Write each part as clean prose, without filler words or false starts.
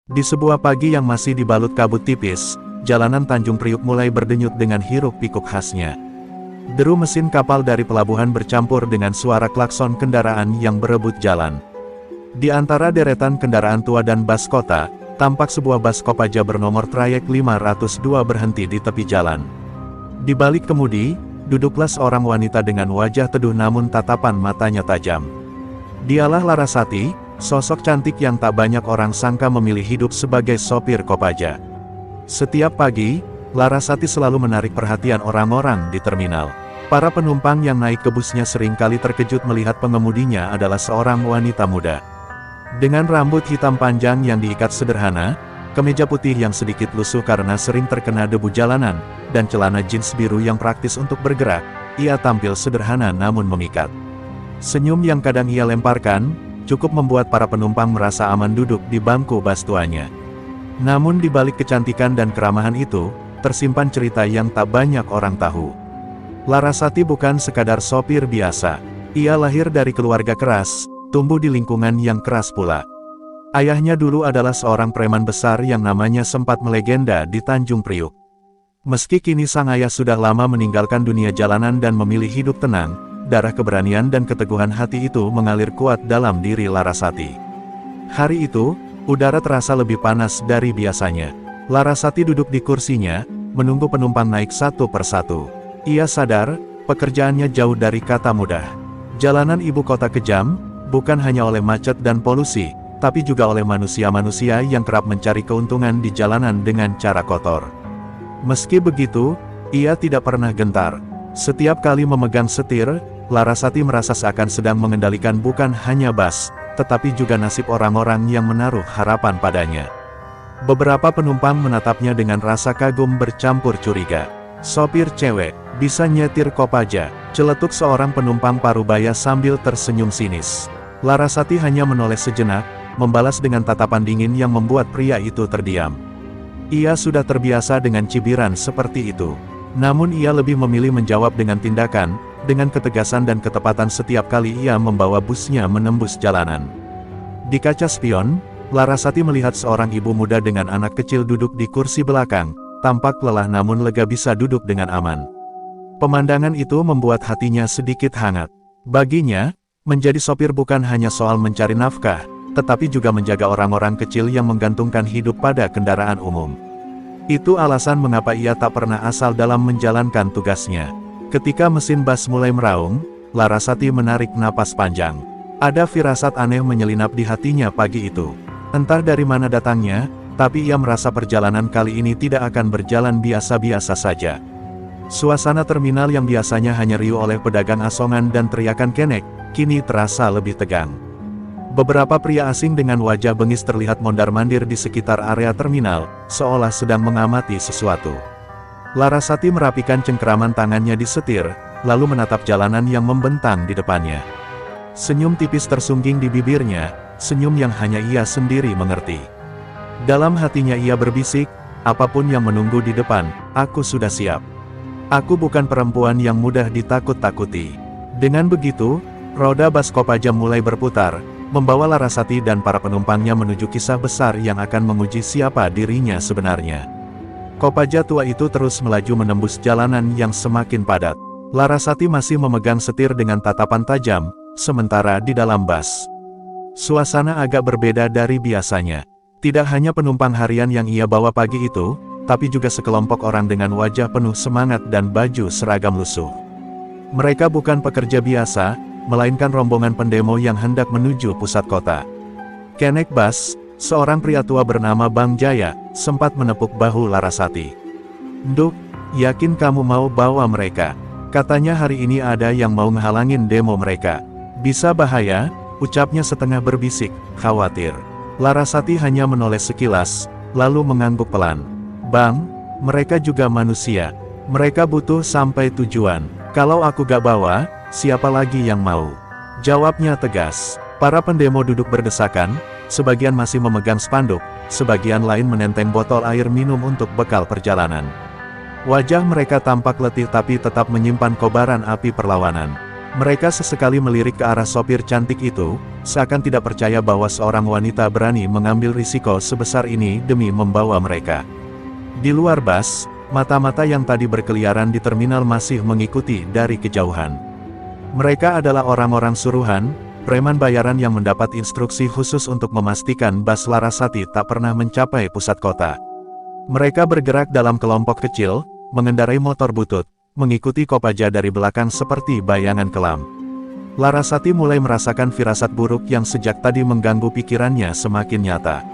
Di sebuah pagi yang masih dibalut kabut tipis, jalanan Tanjung Priuk mulai berdenyut dengan hiruk-pikuk khasnya. Deru mesin kapal dari pelabuhan bercampur dengan suara klakson kendaraan yang berebut jalan. Di antara deretan kendaraan tua dan bas kota, tampak sebuah bas Kopaja bernomor trayek 502 berhenti di tepi jalan. Di balik kemudi, duduklah seorang wanita dengan wajah teduh namun tatapan matanya tajam. Dialah Larasati, sosok cantik yang tak banyak orang sangka memilih hidup sebagai sopir Kopaja. Setiap pagi, Larasati selalu menarik perhatian orang-orang di terminal. Para penumpang yang naik ke busnya seringkali terkejut melihat pengemudinya adalah seorang wanita muda. Dengan rambut hitam panjang yang diikat sederhana, kemeja putih yang sedikit lusuh karena sering terkena debu jalanan, dan celana jeans biru yang praktis untuk bergerak, ia tampil sederhana namun memikat. Senyum yang kadang ia lemparkan, cukup membuat para penumpang merasa aman duduk di bangku bas tuanya. Namun di balik kecantikan dan keramahan itu, tersimpan cerita yang tak banyak orang tahu. Larasati bukan sekadar sopir biasa. Ia lahir dari keluarga keras, tumbuh di lingkungan yang keras pula. Ayahnya dulu adalah seorang preman besar yang namanya sempat melegenda di Tanjung Priuk. Meski kini sang ayah sudah lama meninggalkan dunia jalanan dan memilih hidup tenang, darah keberanian dan keteguhan hati itu mengalir kuat dalam diri Larasati. Hari itu, udara terasa lebih panas dari biasanya. Larasati duduk di kursinya, menunggu penumpang naik satu persatu. Ia sadar, pekerjaannya jauh dari kata mudah. Jalanan ibu kota kejam, bukan hanya oleh macet dan polusi, tapi juga oleh manusia-manusia yang kerap mencari keuntungan di jalanan dengan cara kotor. Meski begitu, ia tidak pernah gentar. Setiap kali memegang setir, Larasati merasa seakan sedang mengendalikan bukan hanya bas, tetapi juga nasib orang-orang yang menaruh harapan padanya. Beberapa penumpang menatapnya dengan rasa kagum bercampur curiga. Sopir cewek, bisa nyetir Kopaja, celetuk seorang penumpang parubaya sambil tersenyum sinis. Larasati hanya menoleh sejenak, membalas dengan tatapan dingin yang membuat pria itu terdiam. Ia sudah terbiasa dengan cibiran seperti itu. Namun ia lebih memilih menjawab dengan tindakan, dengan ketegasan dan ketepatan setiap kali ia membawa busnya menembus jalanan. Di kaca spion, Larasati melihat seorang ibu muda dengan anak kecil duduk di kursi belakang, tampak lelah namun lega bisa duduk dengan aman. Pemandangan itu membuat hatinya sedikit hangat. Baginya, menjadi sopir bukan hanya soal mencari nafkah, tetapi juga menjaga orang-orang kecil yang menggantungkan hidup pada kendaraan umum. Itu alasan mengapa ia tak pernah asal dalam menjalankan tugasnya. Ketika mesin bas mulai meraung, Larasati menarik napas panjang. Ada firasat aneh menyelinap di hatinya pagi itu. Entah dari mana datangnya, tapi ia merasa perjalanan kali ini tidak akan berjalan biasa-biasa saja. Suasana terminal yang biasanya hanya riuh oleh pedagang asongan dan teriakan kenek, kini terasa lebih tegang. Beberapa pria asing dengan wajah bengis terlihat mondar-mandir di sekitar area terminal, seolah sedang mengamati sesuatu. Larasati merapikan cengkeraman tangannya di setir, lalu menatap jalanan yang membentang di depannya. Senyum tipis tersungging di bibirnya, senyum yang hanya ia sendiri mengerti. Dalam hatinya ia berbisik, apapun yang menunggu di depan, aku sudah siap. Aku bukan perempuan yang mudah ditakut-takuti. Dengan begitu, roda bas Kopaja mulai berputar, membawa Larasati dan para penumpangnya menuju kisah besar yang akan menguji siapa dirinya sebenarnya. Kopaja tua itu terus melaju menembus jalanan yang semakin padat. Larasati masih memegang setir dengan tatapan tajam, sementara di dalam bas, suasana agak berbeda dari biasanya. Tidak hanya penumpang harian yang ia bawa pagi itu, tapi juga sekelompok orang dengan wajah penuh semangat dan baju seragam lusuh. Mereka bukan pekerja biasa, melainkan rombongan pendemo yang hendak menuju pusat kota. Kenek bas, seorang pria tua bernama Bang Jaya, sempat menepuk bahu Larasati. "Nduk, yakin kamu mau bawa mereka? Katanya hari ini ada yang mau ngehalangin demo mereka. Bisa bahaya," ucapnya setengah berbisik, khawatir. Larasati hanya menoleh sekilas, lalu mengangguk pelan. "Bang, mereka juga manusia. Mereka butuh sampai tujuan. Kalau aku gak bawa, siapa lagi yang mau?" Jawabnya tegas. Para pendemo duduk berdesakan, sebagian masih memegang spanduk, sebagian lain menenteng botol air minum untuk bekal perjalanan. Wajah mereka tampak letih tapi tetap menyimpan kobaran api perlawanan. Mereka sesekali melirik ke arah sopir cantik itu, seakan tidak percaya bahwa seorang wanita berani mengambil risiko sebesar ini demi membawa mereka. Di luar bus, mata-mata yang tadi berkeliaran di terminal masih mengikuti dari kejauhan. Mereka adalah orang-orang suruhan, preman bayaran yang mendapat instruksi khusus untuk memastikan bus Larasati tak pernah mencapai pusat kota. Mereka bergerak dalam kelompok kecil, mengendarai motor butut, mengikuti Kopaja dari belakang seperti bayangan kelam. Larasati mulai merasakan firasat buruk yang sejak tadi mengganggu pikirannya semakin nyata.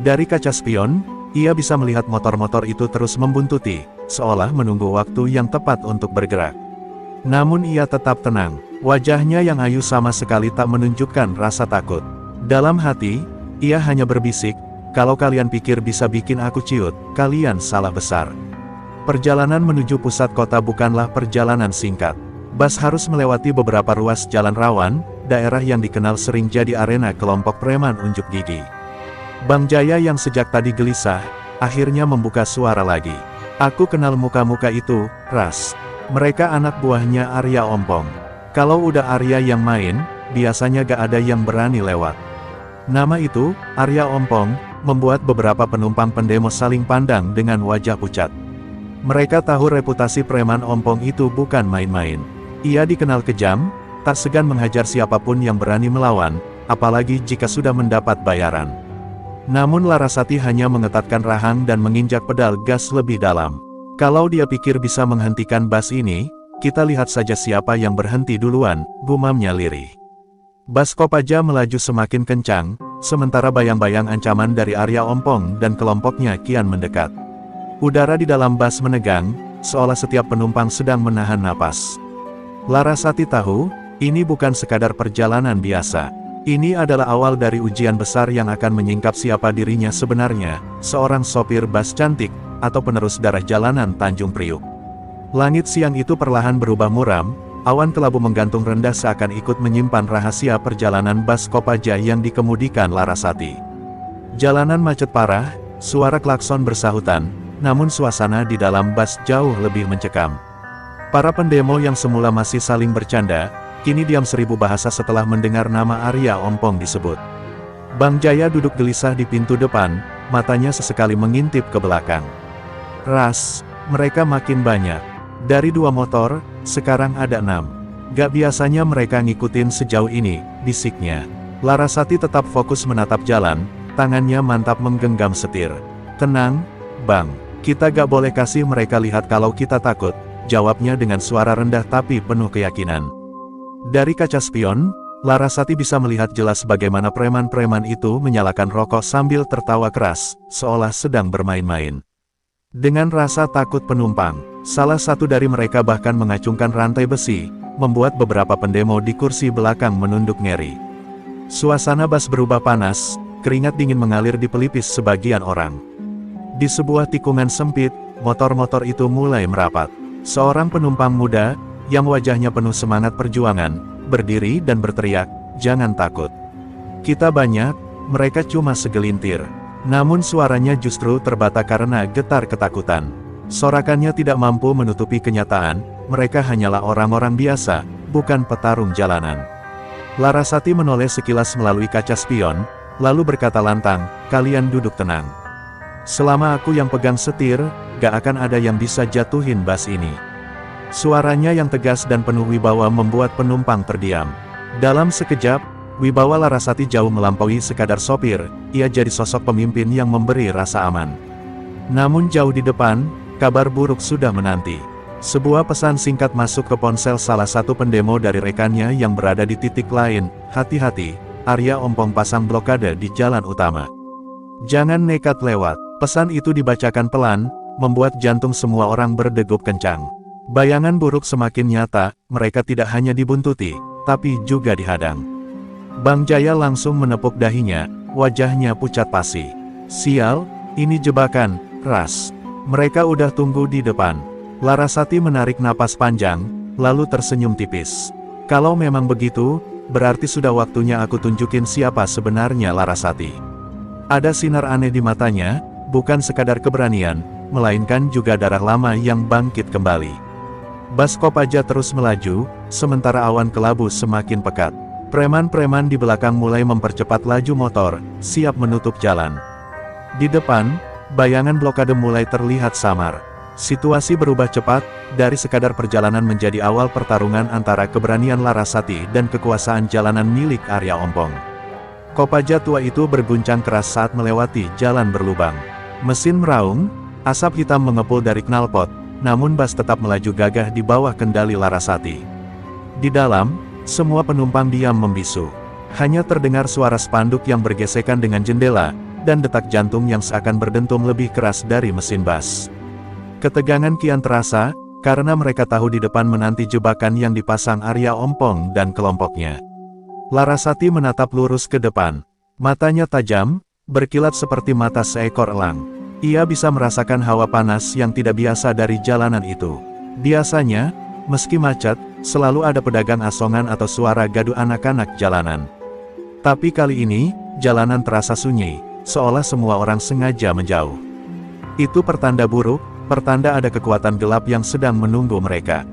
Dari kaca spion, ia bisa melihat motor-motor itu terus membuntuti, seolah menunggu waktu yang tepat untuk bergerak. Namun ia tetap tenang, wajahnya yang ayu sama sekali tak menunjukkan rasa takut. Dalam hati, ia hanya berbisik, "Kalau kalian pikir bisa bikin aku ciut, kalian salah besar." Perjalanan menuju pusat kota bukanlah perjalanan singkat. Bus harus melewati beberapa ruas jalan rawan, daerah yang dikenal sering jadi arena kelompok preman unjuk gigi. Bang Jaya yang sejak tadi gelisah, akhirnya membuka suara lagi. "Aku kenal muka-muka itu, Ras. Mereka anak buahnya Arya Ompong. Kalau udah Arya yang main, biasanya gak ada yang berani lewat." Nama itu, Arya Ompong, membuat beberapa penumpang pendemo saling pandang dengan wajah pucat. Mereka tahu reputasi preman Ompong itu bukan main-main. Ia dikenal kejam, tak segan menghajar siapapun yang berani melawan, apalagi jika sudah mendapat bayaran. Namun Larasati hanya mengetatkan rahang dan menginjak pedal gas lebih dalam. "Kalau dia pikir bisa menghentikan bus ini, kita lihat saja siapa yang berhenti duluan," gumamnya lirih. Bus Kopaja melaju semakin kencang, sementara bayang-bayang ancaman dari Arya Ompong dan kelompoknya kian mendekat. Udara di dalam bus menegang, seolah setiap penumpang sedang menahan napas. Larasati tahu, ini bukan sekadar perjalanan biasa. Ini adalah awal dari ujian besar yang akan menyingkap siapa dirinya sebenarnya, seorang sopir bus cantik, atau penerus darah jalanan Tanjung Priuk. Langit siang itu perlahan berubah muram, awan kelabu menggantung rendah seakan ikut menyimpan rahasia perjalanan bus Kopaja yang dikemudikan Larasati. Jalanan macet parah, suara klakson bersahutan, namun suasana di dalam bus jauh lebih mencekam. Para pendemo yang semula masih saling bercanda, kini diam seribu bahasa setelah mendengar nama Arya Ompong disebut. Bang Jaya duduk gelisah di pintu depan, matanya sesekali mengintip ke belakang. "Ras, mereka makin banyak. Dari 2 motor, sekarang ada 6. Gak biasanya mereka ngikutin sejauh ini," bisiknya. Larasati tetap fokus menatap jalan, tangannya mantap menggenggam setir. "Tenang, Bang. Kita gak boleh kasih mereka lihat kalau kita takut," jawabnya dengan suara rendah tapi penuh keyakinan. Dari kaca spion, Larasati bisa melihat jelas bagaimana preman-preman itu menyalakan rokok sambil tertawa keras, seolah sedang bermain-main. Dengan rasa takut penumpang, salah satu dari mereka bahkan mengacungkan rantai besi, membuat beberapa pendemo di kursi belakang menunduk ngeri. Suasana bus berubah panas, keringat dingin mengalir di pelipis sebagian orang. Di sebuah tikungan sempit, motor-motor itu mulai merapat. Seorang penumpang muda, yang wajahnya penuh semangat perjuangan, berdiri dan berteriak, "Jangan takut. Kita banyak, mereka cuma segelintir." Namun suaranya justru terbata karena getar ketakutan. Sorakannya tidak mampu menutupi kenyataan, mereka hanyalah orang-orang biasa, bukan petarung jalanan. Larasati menoleh sekilas melalui kaca spion, lalu berkata lantang, "Kalian duduk tenang. Selama aku yang pegang setir, gak akan ada yang bisa jatuhin bus ini." Suaranya yang tegas dan penuh wibawa membuat penumpang terdiam. Dalam sekejap, wibawa Larasati jauh melampaui sekadar sopir, ia jadi sosok pemimpin yang memberi rasa aman. Namun jauh di depan, kabar buruk sudah menanti. Sebuah pesan singkat masuk ke ponsel salah satu pendemo dari rekannya yang berada di titik lain, "Hati-hati, Arya Ompong pasang blokade di jalan utama. Jangan nekat lewat." Pesan itu dibacakan pelan, membuat jantung semua orang berdegup kencang. Bayangan buruk semakin nyata, mereka tidak hanya dibuntuti, tapi juga dihadang. Bang Jaya langsung menepuk dahinya, wajahnya pucat pasi. "Sial, ini jebakan, Ras. Mereka udah tunggu di depan." Larasati menarik napas panjang, lalu tersenyum tipis. "Kalau memang begitu, berarti sudah waktunya aku tunjukin siapa sebenarnya Larasati." Ada sinar aneh di matanya, bukan sekadar keberanian, melainkan juga darah lama yang bangkit kembali. Bus Kopaja terus melaju, sementara awan kelabu semakin pekat. Preman-preman di belakang mulai mempercepat laju motor, siap menutup jalan. Di depan, bayangan blokade mulai terlihat samar. Situasi berubah cepat, dari sekadar perjalanan menjadi awal pertarungan antara keberanian Larasati dan kekuasaan jalanan milik Arya Ompong. Kopaja tua itu berguncang keras saat melewati jalan berlubang. Mesin meraung, asap hitam mengepul dari knalpot, namun bus tetap melaju gagah di bawah kendali Larasati. Di dalam, semua penumpang diam membisu. Hanya terdengar suara spanduk yang bergesekan dengan jendela, dan detak jantung yang seakan berdentum lebih keras dari mesin bus. Ketegangan kian terasa, karena mereka tahu di depan menanti jebakan yang dipasang Arya Ompong dan kelompoknya. Larasati menatap lurus ke depan. Matanya tajam, berkilat seperti mata seekor elang. Ia bisa merasakan hawa panas yang tidak biasa dari jalanan itu. Biasanya, meski macet, selalu ada pedagang asongan atau suara gaduh anak-anak jalanan. Tapi kali ini, jalanan terasa sunyi, seolah semua orang sengaja menjauh. Itu pertanda buruk, pertanda ada kekuatan gelap yang sedang menunggu mereka.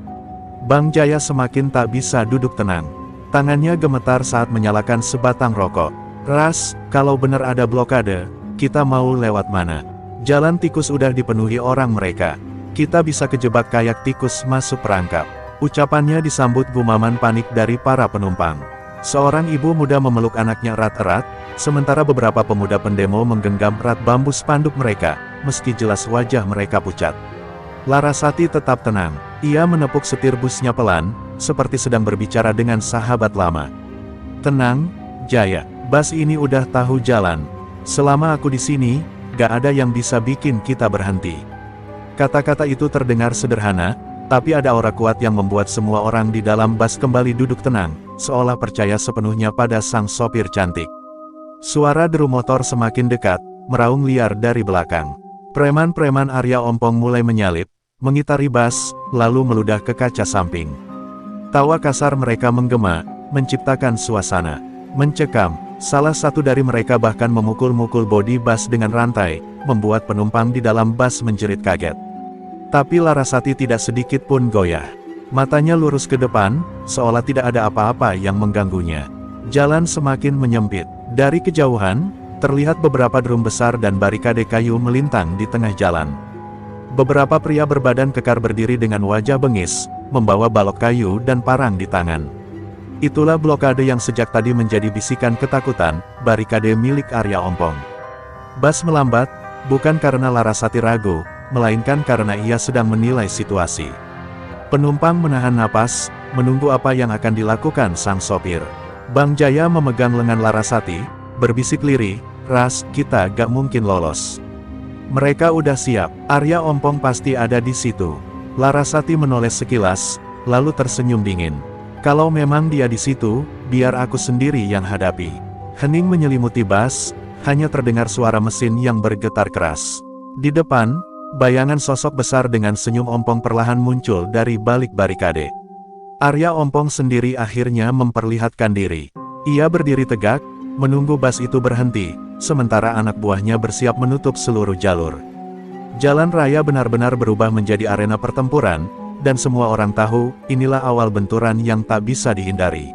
Bang Jaya semakin tak bisa duduk tenang. Tangannya gemetar saat menyalakan sebatang rokok. Ras, kalau benar ada blokade, kita mau lewat mana? Jalan tikus udah dipenuhi orang mereka. Kita bisa kejebak kayak tikus masuk perangkap. Ucapannya disambut gumaman panik dari para penumpang. Seorang ibu muda memeluk anaknya erat-erat, sementara beberapa pemuda pendemo menggenggam erat bambu spanduk mereka, meski jelas wajah mereka pucat. Larasati tetap tenang. Ia menepuk setir busnya pelan, seperti sedang berbicara dengan sahabat lama. Tenang, Jaya. Bus ini udah tahu jalan. Selama aku di sini, gak ada yang bisa bikin kita berhenti. Kata-kata itu terdengar sederhana, tapi ada aura kuat yang membuat semua orang di dalam bus kembali duduk tenang, seolah percaya sepenuhnya pada sang sopir cantik. Suara deru motor semakin dekat, meraung liar dari belakang. Preman-preman Arya Ompong mulai menyalip, mengitari bus, lalu meludah ke kaca samping. Tawa kasar mereka menggema, menciptakan suasana mencekam. Salah satu dari mereka bahkan memukul-mukul bodi bus dengan rantai, membuat penumpang di dalam bus menjerit kaget. Tapi Larasati tidak sedikit pun goyah. Matanya lurus ke depan, seolah tidak ada apa-apa yang mengganggunya. Jalan semakin menyempit. Dari kejauhan, terlihat beberapa drum besar dan barikade kayu melintang di tengah jalan. Beberapa pria berbadan kekar berdiri dengan wajah bengis, membawa balok kayu dan parang di tangan. Itulah blokade yang sejak tadi menjadi bisikan ketakutan, barikade milik Arya Ompong. Bus melambat, bukan karena Larasati ragu, melainkan karena ia sedang menilai situasi. Penumpang menahan napas, menunggu apa yang akan dilakukan sang sopir. Bang Jaya memegang lengan Larasati, berbisik lirih, "Ras, kita gak mungkin lolos. Mereka udah siap, Arya Ompong pasti ada di situ." Larasati menoleh sekilas, lalu tersenyum dingin. "Kalau memang dia di situ, biar aku sendiri yang hadapi." Hening menyelimuti bus, hanya terdengar suara mesin yang bergetar keras. Di depan, bayangan sosok besar dengan senyum Ompong perlahan muncul dari balik barikade. Arya Ompong sendiri akhirnya memperlihatkan diri. Ia berdiri tegak, menunggu bus itu berhenti, sementara anak buahnya bersiap menutup seluruh jalur. Jalan raya benar-benar berubah menjadi arena pertempuran, dan semua orang tahu, inilah awal benturan yang tak bisa dihindari.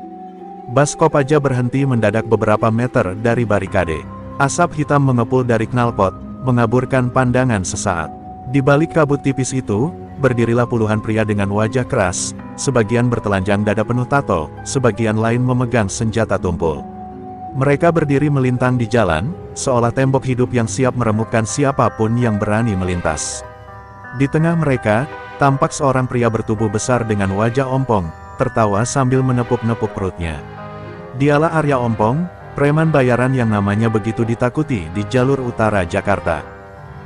Bus Kopaja berhenti mendadak beberapa meter dari barikade. Asap hitam mengepul dari knalpot, mengaburkan pandangan sesaat. Di balik kabut tipis itu, berdirilah puluhan pria dengan wajah keras, sebagian bertelanjang dada penuh tato, sebagian lain memegang senjata tumpul. Mereka berdiri melintang di jalan, seolah tembok hidup yang siap meremukkan siapapun yang berani melintas. Di tengah mereka, tampak seorang pria bertubuh besar dengan wajah ompong, tertawa sambil menepuk-nepuk perutnya. Dialah Arya Ompong, preman bayaran yang namanya begitu ditakuti di jalur utara Jakarta.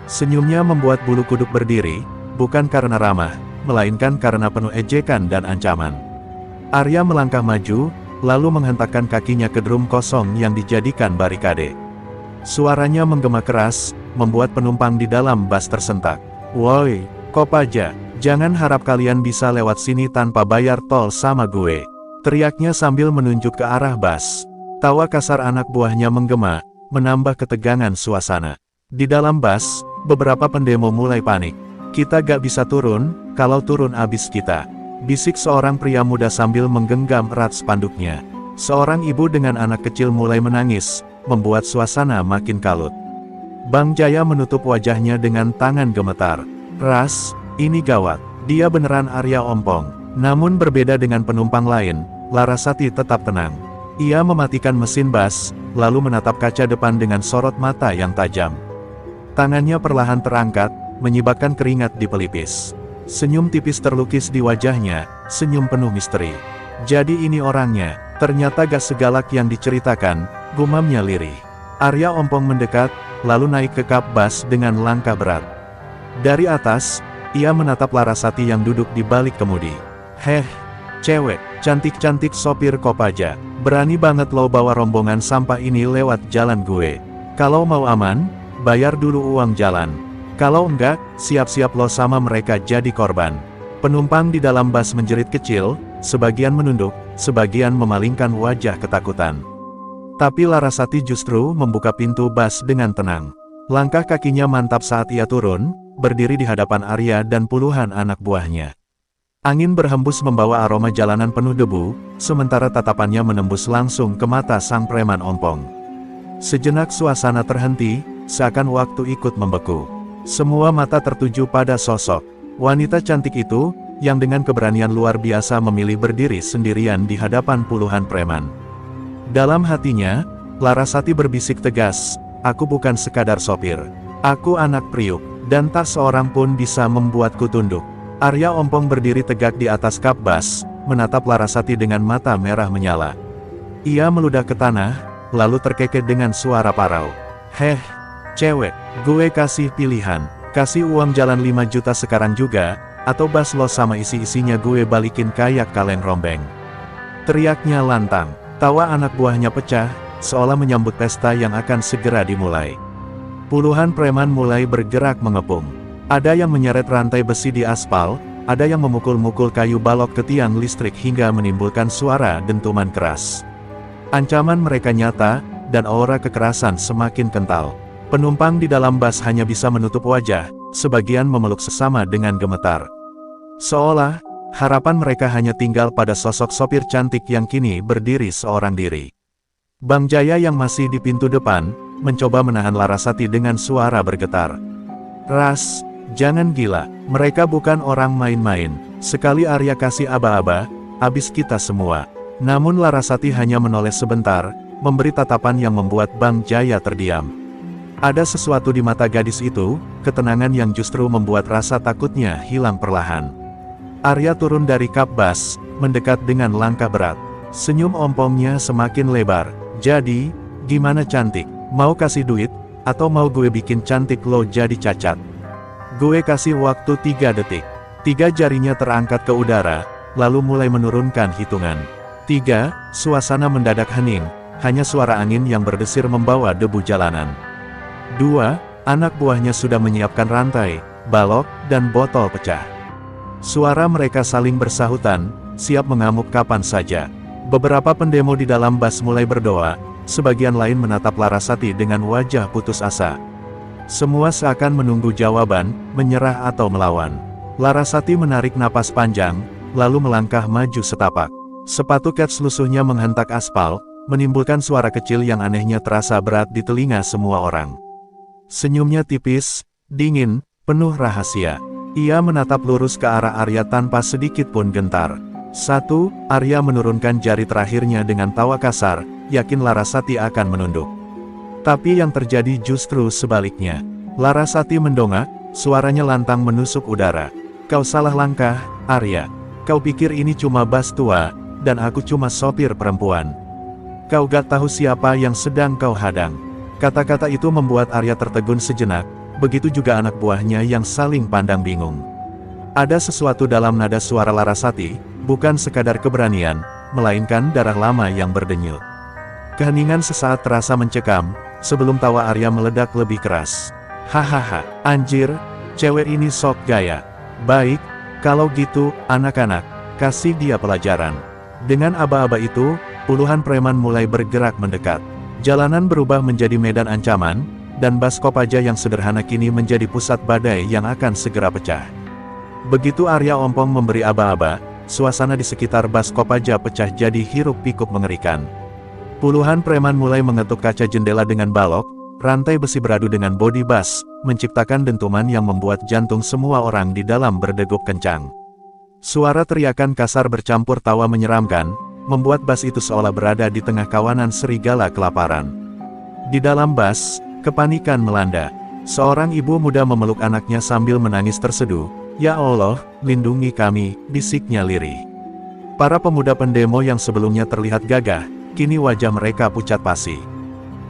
Senyumnya membuat bulu kuduk berdiri, bukan karena ramah, melainkan karena penuh ejekan dan ancaman. Arya melangkah maju, lalu menghentakkan kakinya ke drum kosong yang dijadikan barikade. Suaranya menggema keras, membuat penumpang di dalam bus tersentak. "Woi, Kopaja, jangan harap kalian bisa lewat sini tanpa bayar tol sama gue," teriaknya sambil menunjuk ke arah bus. Tawa kasar anak buahnya menggema, menambah ketegangan suasana. Di dalam bus, beberapa pendemo mulai panik. "Kita gak bisa turun, kalau turun abis kita." bisik seorang pria muda sambil menggenggam erat spanduknya. Seorang ibu dengan anak kecil mulai menangis, membuat suasana makin kalut. Bang Jaya menutup wajahnya dengan tangan gemetar. Ras, ini gawat. Dia beneran Arya Ompong. Namun berbeda dengan penumpang lain, Larasati tetap tenang. Ia mematikan mesin bas, lalu menatap kaca depan dengan sorot mata yang tajam. Tangannya perlahan terangkat, menyibakkan keringat di pelipis. Senyum tipis terlukis di wajahnya, senyum penuh misteri. Jadi ini orangnya, ternyata gak segalak yang diceritakan, gumamnya lirih. Arya Ompong mendekat, lalu naik ke kap bas dengan langkah berat. Dari atas, ia menatap Larasati yang duduk di balik kemudi. Heh, cewek, cantik-cantik sopir Kopaja. Berani banget lo bawa rombongan sampah ini lewat jalan gue. Kalau mau aman, bayar dulu uang jalan. Kalau enggak, siap-siap lo sama mereka jadi korban. Penumpang di dalam bas menjerit kecil, sebagian menunduk, sebagian memalingkan wajah ketakutan. Tapi Larasati justru membuka pintu bas dengan tenang. Langkah kakinya mantap saat ia turun, berdiri di hadapan Arya dan puluhan anak buahnya. Angin berhembus membawa aroma jalanan penuh debu, sementara tatapannya menembus langsung ke mata sang preman Ompong. Sejenak suasana terhenti, seakan waktu ikut membeku. Semua mata tertuju pada sosok wanita cantik itu, yang dengan keberanian luar biasa memilih berdiri sendirian di hadapan puluhan preman. Dalam hatinya, Larasati berbisik tegas, aku bukan sekadar sopir. Aku anak priuk, dan tak seorang pun bisa membuatku tunduk. Arya Ompong berdiri tegak di atas kap bas, menatap Larasati dengan mata merah menyala. Ia meludah ke tanah, lalu terkekeh dengan suara parau. Heh, cewek, gue kasih pilihan. Kasih uang jalan 5 juta sekarang juga, atau bas lo sama isi-isinya gue balikin kayak kaleng rombeng. Teriaknya lantang. Tawa anak buahnya pecah, seolah menyambut pesta yang akan segera dimulai. Puluhan preman mulai bergerak mengepung. Ada yang menyeret rantai besi di aspal, ada yang memukul-mukul kayu balok ke tiang listrik hingga menimbulkan suara dentuman keras. Ancaman mereka nyata, dan aura kekerasan semakin kental. Penumpang di dalam bas hanya bisa menutup wajah, sebagian memeluk sesama dengan gemetar. Seolah, harapan mereka hanya tinggal pada sosok sopir cantik yang kini berdiri seorang diri. Bang Jaya yang masih di pintu depan, mencoba menahan Larasati dengan suara bergetar. Ras, jangan gila, mereka bukan orang main-main. Sekali Arya kasih aba-aba, habis kita semua. Namun Larasati hanya menoleh sebentar, memberi tatapan yang membuat Bang Jaya terdiam. Ada sesuatu di mata gadis itu, ketenangan yang justru membuat rasa takutnya hilang perlahan. Arya turun dari kap bas, mendekat dengan langkah berat. Senyum ompongnya semakin lebar. Jadi, gimana cantik? Mau kasih duit, atau mau gue bikin cantik lo jadi cacat? Gue kasih waktu 3 detik. 3 jarinya terangkat ke udara, lalu mulai menurunkan hitungan. 3, suasana mendadak hening, hanya suara angin yang berdesir membawa debu jalanan. 2, anak buahnya sudah menyiapkan rantai, balok, dan botol pecah. Suara mereka saling bersahutan, siap mengamuk kapan saja. Beberapa pendemo di dalam bas mulai berdoa, sebagian lain menatap Larasati dengan wajah putus asa. Semua seakan menunggu jawaban, menyerah atau melawan. Larasati menarik napas panjang, lalu melangkah maju setapak. Sepatu kets lusuhnya menghentak aspal, menimbulkan suara kecil yang anehnya terasa berat di telinga semua orang. Senyumnya tipis, dingin, penuh rahasia. Ia menatap lurus ke arah Arya tanpa sedikit pun gentar. 1, Arya menurunkan jari terakhirnya dengan tawa kasar, yakin Larasati akan menunduk. Tapi yang terjadi justru sebaliknya. Larasati mendongak, suaranya lantang menusuk udara. Kau salah langkah, Arya. Kau pikir ini cuma bas tua, dan aku cuma sopir perempuan. Kau gak tahu siapa yang sedang kau hadang. Kata-kata itu membuat Arya tertegun sejenak, begitu juga anak buahnya yang saling pandang bingung. Ada sesuatu dalam nada suara Larasati, bukan sekadar keberanian, melainkan darah lama yang berdenyut. Keheningan sesaat terasa mencekam, sebelum tawa Arya meledak lebih keras. Hahaha, anjir, cewek ini sok gaya. Baik, kalau gitu, anak-anak, kasih dia pelajaran. Dengan aba-aba itu, puluhan preman mulai bergerak mendekat. Jalanan berubah menjadi medan ancaman, dan bas Kopaja yang sederhana kini menjadi pusat badai yang akan segera pecah. Begitu Arya Ompong memberi aba-aba, suasana di sekitar bas Kopaja pecah jadi hiruk-pikuk mengerikan. Puluhan preman mulai mengetuk kaca jendela dengan balok, rantai besi beradu dengan bodi bas, menciptakan dentuman yang membuat jantung semua orang di dalam berdegup kencang. Suara teriakan kasar bercampur tawa menyeramkan, membuat bas itu seolah berada di tengah kawanan serigala kelaparan. Di dalam bas, kepanikan melanda. Seorang ibu muda memeluk anaknya sambil menangis terseduh. "Ya Allah, lindungi kami," bisiknya lirih. Para pemuda pendemo yang sebelumnya terlihat gagah, kini wajah mereka pucat pasi.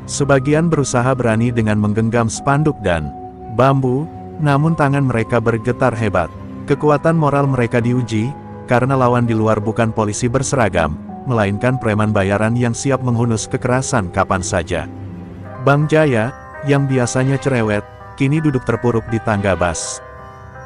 Sebagian berusaha berani dengan menggenggam spanduk dan bambu, namun tangan mereka bergetar hebat. Kekuatan moral mereka diuji, karena lawan di luar bukan polisi berseragam, melainkan preman bayaran yang siap menghunus kekerasan kapan saja. Bang Jaya, yang biasanya cerewet, kini duduk terpuruk di tangga bas.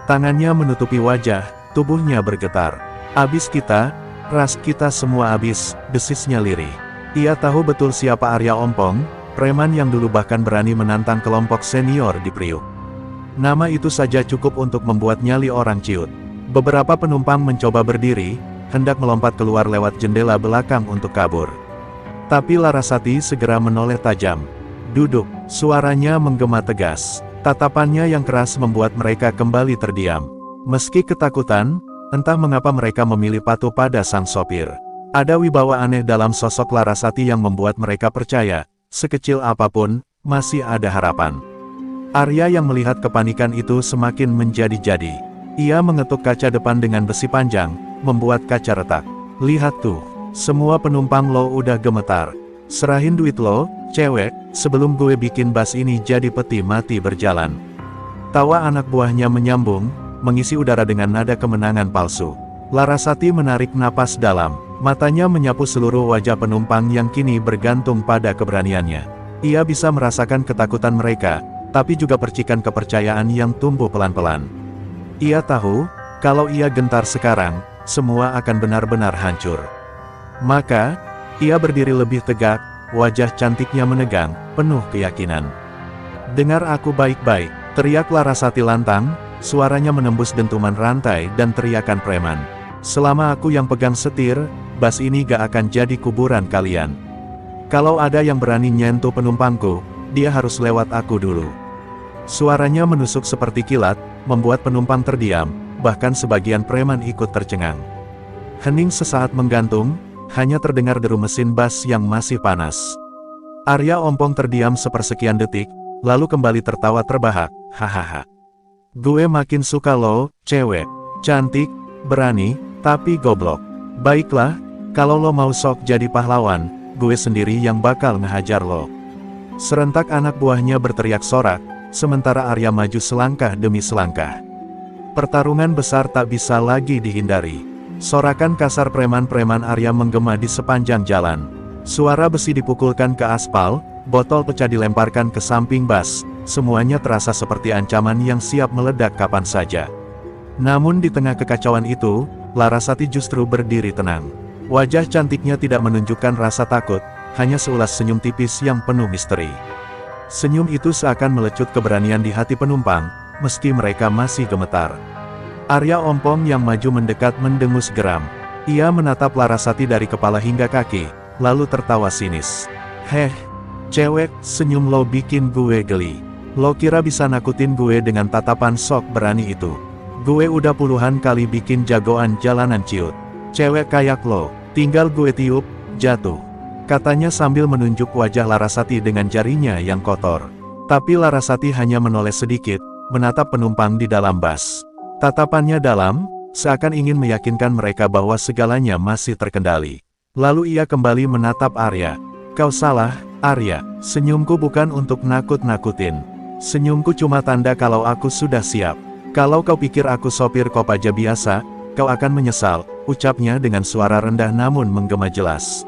Tangannya menutupi wajah, tubuhnya bergetar. "Abis kita, ras kita semua abis," desisnya lirih. Ia tahu betul siapa Arya Ompong, preman yang dulu bahkan berani menantang kelompok senior di Priuk. Nama itu saja cukup untuk membuat nyali orang ciut. Beberapa penumpang mencoba berdiri, hendak melompat keluar lewat jendela belakang untuk kabur. Tapi Larasati segera menoleh tajam. "Duduk," suaranya menggema tegas. Tatapannya yang keras membuat mereka kembali terdiam. Meski ketakutan, entah mengapa mereka memilih patuh pada sang sopir. Ada wibawa aneh dalam sosok Larasati yang membuat mereka percaya, sekecil apapun, masih ada harapan. Arya yang melihat kepanikan itu semakin menjadi-jadi. Ia mengetuk kaca depan dengan besi panjang, membuat kaca retak. "Lihat tuh, semua penumpang lo udah gemetar. Serahin duit lo, cewek, sebelum gue bikin bas ini jadi peti mati berjalan." Tawa anak buahnya menyambung, mengisi udara dengan nada kemenangan palsu. Larasati menarik napas dalam, matanya menyapu seluruh wajah penumpang yang kini bergantung pada keberaniannya. Ia bisa merasakan ketakutan mereka, tapi juga percikan kepercayaan yang tumbuh pelan-pelan. Ia tahu, kalau ia gentar sekarang, semua akan benar-benar hancur. Maka, ia berdiri lebih tegak, wajah cantiknya menegang, penuh keyakinan. "Dengar aku baik-baik," teriak Larasati lantang, suaranya menembus dentuman rantai dan teriakan preman. "Selama aku yang pegang setir, bas ini gak akan jadi kuburan kalian. Kalau ada yang berani nyentuh penumpangku, dia harus lewat aku dulu." Suaranya menusuk seperti kilat, membuat penumpang terdiam, bahkan sebagian preman ikut tercengang. Hening sesaat menggantung, hanya terdengar deru mesin bas yang masih panas. Arya Ompong terdiam sepersekian detik, lalu kembali tertawa terbahak, "Hahaha. Gue makin suka lo, cewek. Cantik, berani, tapi goblok. Baiklah, kalau lo mau sok jadi pahlawan, gue sendiri yang bakal ngehajar lo." Serentak anak buahnya berteriak sorak, sementara Arya maju selangkah demi selangkah. Pertarungan besar tak bisa lagi dihindari. Sorakan kasar preman-preman Arya menggema di sepanjang jalan. Suara besi dipukulkan ke aspal, botol pecah dilemparkan ke samping bas, semuanya terasa seperti ancaman yang siap meledak kapan saja. Namun di tengah kekacauan itu, Larasati justru berdiri tenang. Wajah cantiknya tidak menunjukkan rasa takut, hanya seulas senyum tipis yang penuh misteri. Senyum itu seakan melecut keberanian di hati penumpang, meski mereka masih gemetar. Arya Ompong yang maju mendekat mendengus geram. Ia menatap Larasati dari kepala hingga kaki, lalu tertawa sinis. "Heh, cewek, senyum lo bikin gue geli. Lo kira bisa nakutin gue dengan tatapan sok berani itu? Gue udah puluhan kali bikin jagoan jalanan ciut. Cewek kayak lo, tinggal gue tiup, jatuh," katanya sambil menunjuk wajah Larasati dengan jarinya yang kotor. Tapi Larasati hanya menoleh sedikit, menatap penumpang di dalam bas. Tatapannya dalam, seakan ingin meyakinkan mereka bahwa segalanya masih terkendali. Lalu ia kembali menatap Arya. "Kau salah, Arya. Senyumku bukan untuk nakut-nakutin. Senyumku cuma tanda kalau aku sudah siap. Kalau kau pikir aku sopir Kopaja biasa, kau akan menyesal," ucapnya dengan suara rendah namun menggema jelas.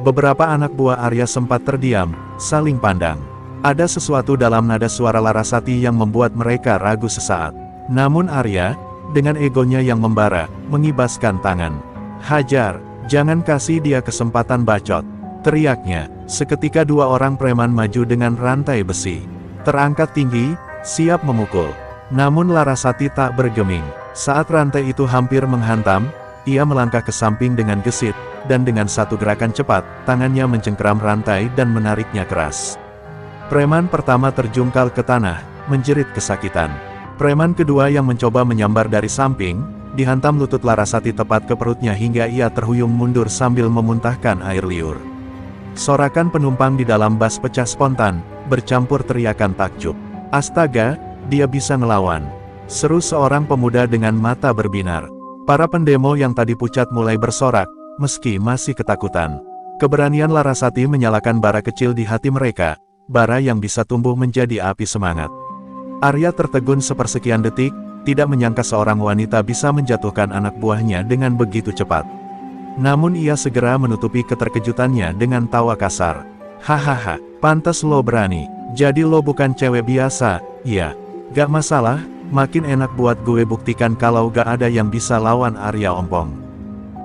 Beberapa anak buah Arya sempat terdiam, saling pandang. Ada sesuatu dalam nada suara Larasati yang membuat mereka ragu sesaat. Namun Arya, dengan egonya yang membara, mengibaskan tangan. "Hajar, jangan kasih dia kesempatan bacot," teriaknya. Seketika dua orang preman maju dengan rantai besi. Terangkat tinggi, siap memukul. Namun Larasati tak bergeming. Saat rantai itu hampir menghantam, ia melangkah ke samping dengan gesit, dan dengan satu gerakan cepat, tangannya mencengkeram rantai dan menariknya keras. Preman pertama terjungkal ke tanah, menjerit kesakitan. Preman kedua yang mencoba menyambar dari samping, dihantam lutut Larasati tepat ke perutnya hingga ia terhuyung mundur sambil memuntahkan air liur. Sorakan penumpang di dalam bus pecah spontan, bercampur teriakan takjub. "Astaga, dia bisa ngelawan!" seru seorang pemuda dengan mata berbinar. Para pendemo yang tadi pucat mulai bersorak, meski masih ketakutan. Keberanian Larasati menyalakan bara kecil di hati mereka, bara yang bisa tumbuh menjadi api semangat. Arya tertegun sepersekian detik, tidak menyangka seorang wanita bisa menjatuhkan anak buahnya dengan begitu cepat. Namun ia segera menutupi keterkejutannya dengan tawa kasar. "Hahaha, pantas lo berani, jadi lo bukan cewek biasa, ya? Gak masalah. Makin enak buat gue buktikan kalau gak ada yang bisa lawan Arya Ompong."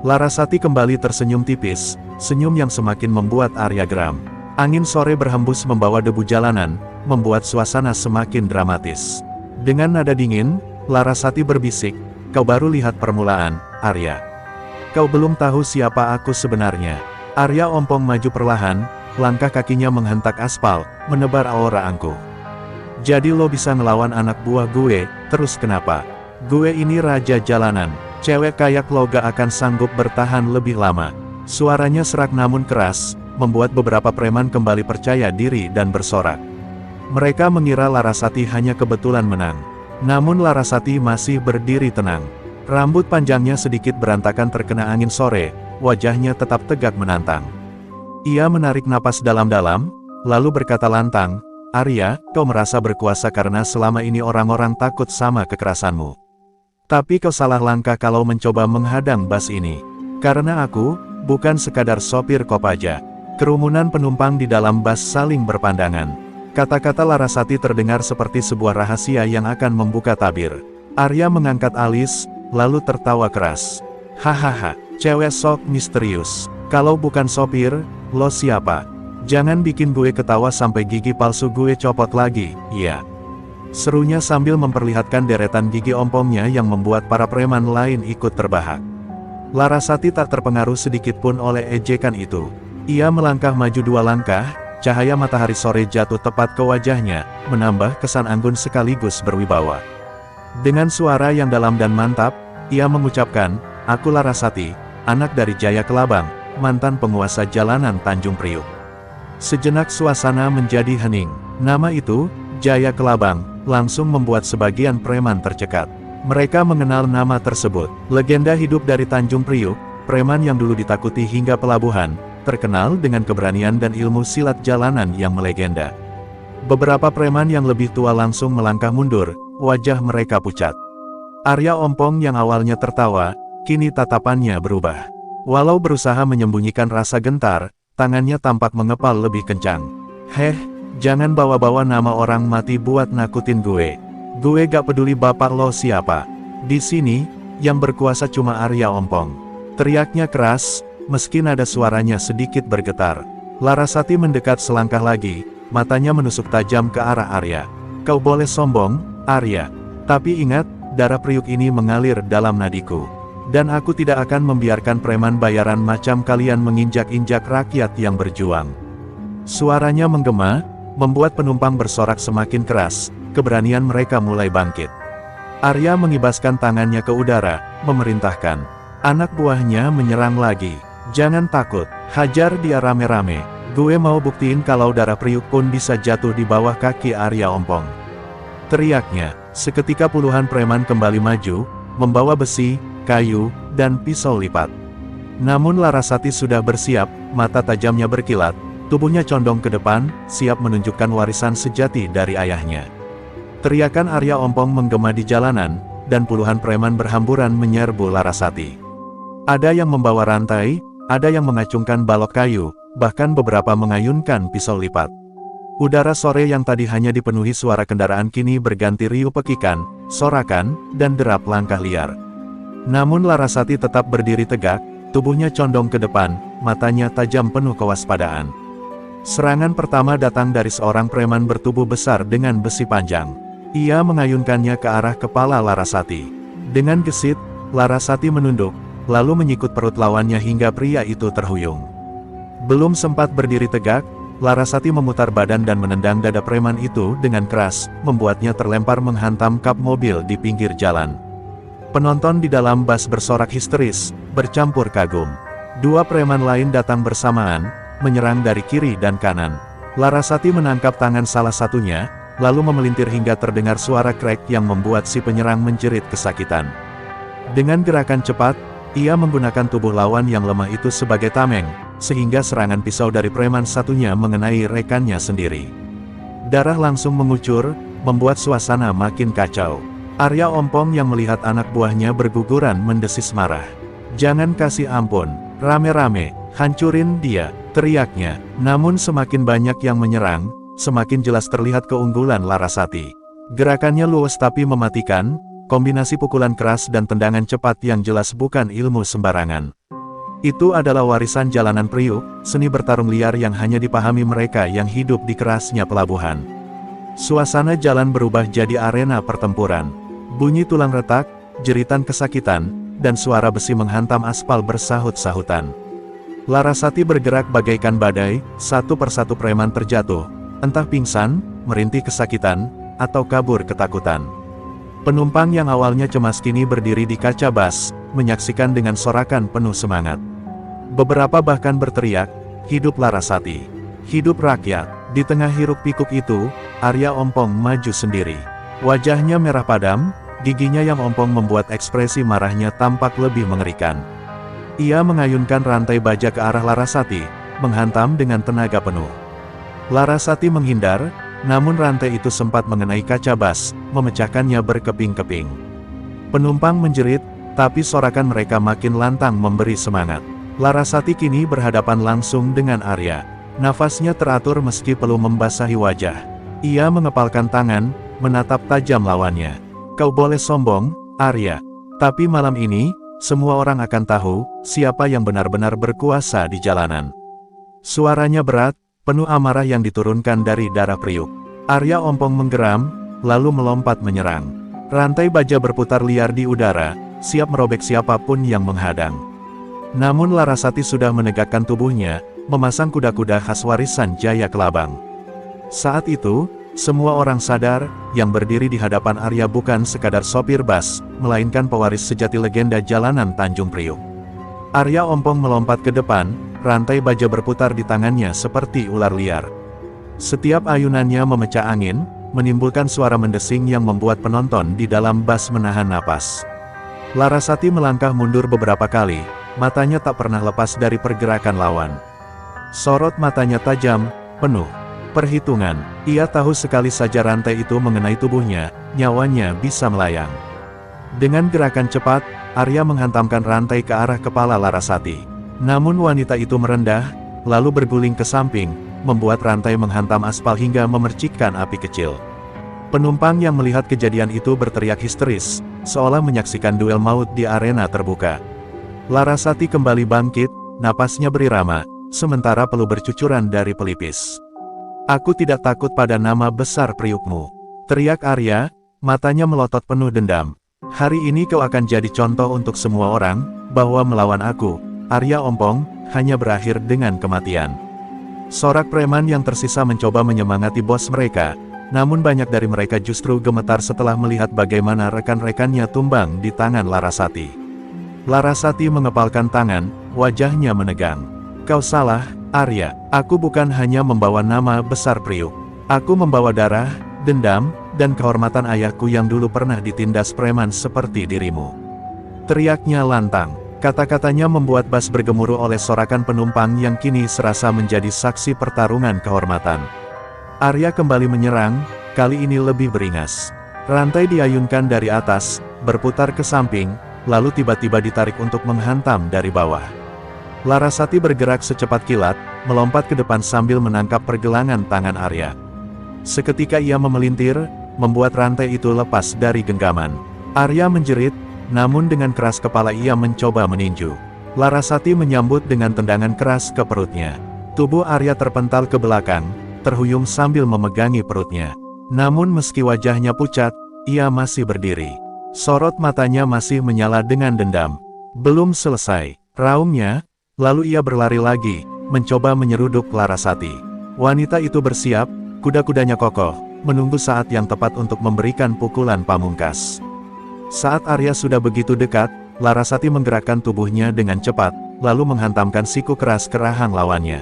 Larasati kembali tersenyum tipis, senyum yang semakin membuat Arya geram. Angin sore berhembus membawa debu jalanan, membuat suasana semakin dramatis. Dengan nada dingin, Larasati berbisik, "Kau baru lihat permulaan, Arya. Kau belum tahu siapa aku sebenarnya." Arya Ompong maju perlahan, langkah kakinya menghentak aspal, menebar aura angkuh. "Jadi lo bisa ngelawan anak buah gue, terus kenapa? Gue ini raja jalanan, cewek kayak lo gak akan sanggup bertahan lebih lama." Suaranya serak namun keras, membuat beberapa preman kembali percaya diri dan bersorak. Mereka mengira Larasati hanya kebetulan menang. Namun Larasati masih berdiri tenang. Rambut panjangnya sedikit berantakan terkena angin sore, wajahnya tetap tegak menantang. Ia menarik napas dalam-dalam, lalu berkata lantang, "Arya, kau merasa berkuasa karena selama ini orang-orang takut sama kekerasanmu. Tapi kau salah langkah kalau mencoba menghadang bus ini. Karena aku, bukan sekadar sopir Kopaja." Kerumunan penumpang di dalam bus saling berpandangan. Kata-kata Larasati terdengar seperti sebuah rahasia yang akan membuka tabir. Arya mengangkat alis, lalu tertawa keras. "Hahaha, cewek sok misterius. Kalau bukan sopir, lo siapa? Jangan bikin gue ketawa sampai gigi palsu gue copot lagi, iya." Serunya sambil memperlihatkan deretan gigi ompongnya yang membuat para preman lain ikut terbahak. Larasati tak terpengaruh sedikitpun oleh ejekan itu. Ia melangkah maju 2 langkah, cahaya matahari sore jatuh tepat ke wajahnya, menambah kesan anggun sekaligus berwibawa. Dengan suara yang dalam dan mantap, ia mengucapkan, "Aku Larasati, anak dari Jaya Kelabang, mantan penguasa jalanan Tanjung Priuk." Sejenak suasana menjadi hening. Nama itu, Jaya Kelabang, langsung membuat sebagian preman tercekat. Mereka mengenal nama tersebut. Legenda hidup dari Tanjung Priuk, preman yang dulu ditakuti hingga pelabuhan, terkenal dengan keberanian dan ilmu silat jalanan yang melegenda. Beberapa preman yang lebih tua langsung melangkah mundur, wajah mereka pucat. Arya Ompong yang awalnya tertawa, kini tatapannya berubah. Walau berusaha menyembunyikan rasa gentar, tangannya tampak mengepal lebih kencang. "Heh, jangan bawa-bawa nama orang mati buat nakutin gue. Gue gak peduli bapak lo siapa. Di sini, yang berkuasa cuma Arya Ompong." Teriaknya keras, meski nada suaranya sedikit bergetar. Larasati mendekat selangkah lagi, matanya menusuk tajam ke arah Arya. "Kau boleh sombong, Arya. Tapi ingat, darah Priuk ini mengalir dalam nadiku. Dan aku tidak akan membiarkan preman bayaran macam kalian menginjak-injak rakyat yang berjuang." Suaranya menggema, membuat penumpang bersorak semakin keras, keberanian mereka mulai bangkit. Arya mengibaskan tangannya ke udara, memerintahkan. Anak buahnya menyerang lagi. "Jangan takut, hajar dia rame-rame. Gue mau buktiin kalau darah Priuk pun bisa jatuh di bawah kaki Arya Ompong." Teriaknya, seketika puluhan preman kembali maju, membawa besi, kayu, dan pisau lipat. Namun Larasati sudah bersiap, mata tajamnya berkilat, tubuhnya condong ke depan, siap menunjukkan warisan sejati dari ayahnya. Teriakan Arya Ompong menggema di jalanan, dan puluhan preman berhamburan menyerbu Larasati. Ada yang membawa rantai, ada yang mengacungkan balok kayu, bahkan beberapa mengayunkan pisau lipat. Udara sore yang tadi hanya dipenuhi suara kendaraan kini berganti riuh pekikan, sorakan, dan derap langkah liar. Namun Larasati tetap berdiri tegak, tubuhnya condong ke depan, matanya tajam penuh kewaspadaan. Serangan pertama datang dari seorang preman bertubuh besar dengan besi panjang. Ia mengayunkannya ke arah kepala Larasati. Dengan gesit, Larasati menunduk, lalu menyikut perut lawannya hingga pria itu terhuyung. Belum sempat berdiri tegak, Larasati memutar badan dan menendang dada preman itu dengan keras, membuatnya terlempar menghantam kap mobil di pinggir jalan. Penonton di dalam bus bersorak histeris, bercampur kagum. Dua preman lain datang bersamaan, menyerang dari kiri dan kanan. Larasati menangkap tangan salah satunya, lalu memelintir hingga terdengar suara krek yang membuat si penyerang menjerit kesakitan. Dengan gerakan cepat, ia menggunakan tubuh lawan yang lemah itu sebagai tameng, sehingga serangan pisau dari preman satunya mengenai rekannya sendiri. Darah langsung mengucur, membuat suasana makin kacau. Arya Ompong yang melihat anak buahnya berguguran mendesis marah. "Jangan kasih ampun, rame-rame, hancurin dia," teriaknya. Namun semakin banyak yang menyerang, semakin jelas terlihat keunggulan Larasati. Gerakannya luwes tapi mematikan, kombinasi pukulan keras dan tendangan cepat yang jelas bukan ilmu sembarangan. Itu adalah warisan jalanan Priuk, seni bertarung liar yang hanya dipahami mereka yang hidup di kerasnya pelabuhan. Suasana jalan berubah jadi arena pertempuran. Bunyi tulang retak, jeritan kesakitan, dan suara besi menghantam aspal bersahut-sahutan. Larasati bergerak bagaikan badai, satu persatu preman terjatuh, entah pingsan, merintih kesakitan, atau kabur ketakutan. Penumpang yang awalnya cemas kini berdiri di kaca bus, menyaksikan dengan sorakan penuh semangat. Beberapa bahkan berteriak, "Hidup Larasati! Hidup rakyat!" Di tengah hiruk pikuk itu, Arya Ompong maju sendiri. Wajahnya merah padam, giginya yang ompong membuat ekspresi marahnya tampak lebih mengerikan. Ia mengayunkan rantai baja ke arah Larasati, menghantam dengan tenaga penuh. Larasati menghindar, namun rantai itu sempat mengenai kaca bus, memecahkannya berkeping-keping. Penumpang menjerit, tapi sorakan mereka makin lantang memberi semangat. Larasati kini berhadapan langsung dengan Arya. Nafasnya teratur meski perlu membasahi wajah. Ia mengepalkan tangan, menatap tajam lawannya. "Kau boleh sombong, Arya. Tapi malam ini, semua orang akan tahu, siapa yang benar-benar berkuasa di jalanan." Suaranya berat, penuh amarah yang diturunkan dari darah Priuk. Arya Ompong menggeram, lalu melompat menyerang. Rantai baja berputar liar di udara, siap merobek siapapun yang menghadang. Namun Larasati sudah menegakkan tubuhnya, memasang kuda-kuda khas warisan Jaya Kelabang. Saat itu, semua orang sadar, yang berdiri di hadapan Arya bukan sekadar sopir bus, melainkan pewaris sejati legenda jalanan Tanjung Priuk. Arya Ompong melompat ke depan, rantai baja berputar di tangannya seperti ular liar. Setiap ayunannya memecah angin, menimbulkan suara mendesing yang membuat penonton di dalam bus menahan napas. Larasati melangkah mundur beberapa kali, matanya tak pernah lepas dari pergerakan lawan. Sorot matanya tajam, penuh perhitungan. Ia tahu sekali saja rantai itu mengenai tubuhnya, nyawanya bisa melayang. Dengan gerakan cepat, Arya menghantamkan rantai ke arah kepala Larasati. Namun wanita itu merendah, lalu berguling ke samping, membuat rantai menghantam aspal hingga memercikkan api kecil. Penumpang yang melihat kejadian itu berteriak histeris, seolah menyaksikan duel maut di arena terbuka. Larasati kembali bangkit, napasnya berirama, sementara peluh bercucuran dari pelipis. "Aku tidak takut pada nama besar Priukmu," teriak Arya, matanya melotot penuh dendam. "Hari ini kau akan jadi contoh untuk semua orang, bahwa melawan aku, Arya Ompong, hanya berakhir dengan kematian." Sorak preman yang tersisa mencoba menyemangati bos mereka, namun banyak dari mereka justru gemetar setelah melihat bagaimana rekan-rekannya tumbang di tangan Larasati. Larasati mengepalkan tangan, wajahnya menegang. "Kau salah, Arya. Aku bukan hanya membawa nama besar Priuk. Aku membawa darah, dendam, dan kehormatan ayahku yang dulu pernah ditindas preman seperti dirimu." Teriaknya lantang. Kata-katanya membuat bus bergemuruh oleh sorakan penumpang yang kini serasa menjadi saksi pertarungan kehormatan. Arya kembali menyerang, kali ini lebih beringas. Rantai diayunkan dari atas, berputar ke samping, lalu tiba-tiba ditarik untuk menghantam dari bawah. Larasati bergerak secepat kilat, melompat ke depan sambil menangkap pergelangan tangan Arya. Seketika ia memelintir, membuat rantai itu lepas dari genggaman. Arya menjerit, namun dengan keras kepala ia mencoba meninju. Larasati menyambut dengan tendangan keras ke perutnya. Tubuh Arya terpental ke belakang, terhuyung sambil memegangi perutnya. Namun meski wajahnya pucat, ia masih berdiri. Sorot matanya masih menyala dengan dendam. Belum selesai, raungnya, lalu ia berlari lagi, mencoba menyeruduk Larasati. Wanita itu bersiap, kuda-kudanya kokoh, menunggu saat yang tepat untuk memberikan pukulan pamungkas. Saat Arya sudah begitu dekat, Larasati menggerakkan tubuhnya dengan cepat, lalu menghantamkan siku keras ke rahang lawannya.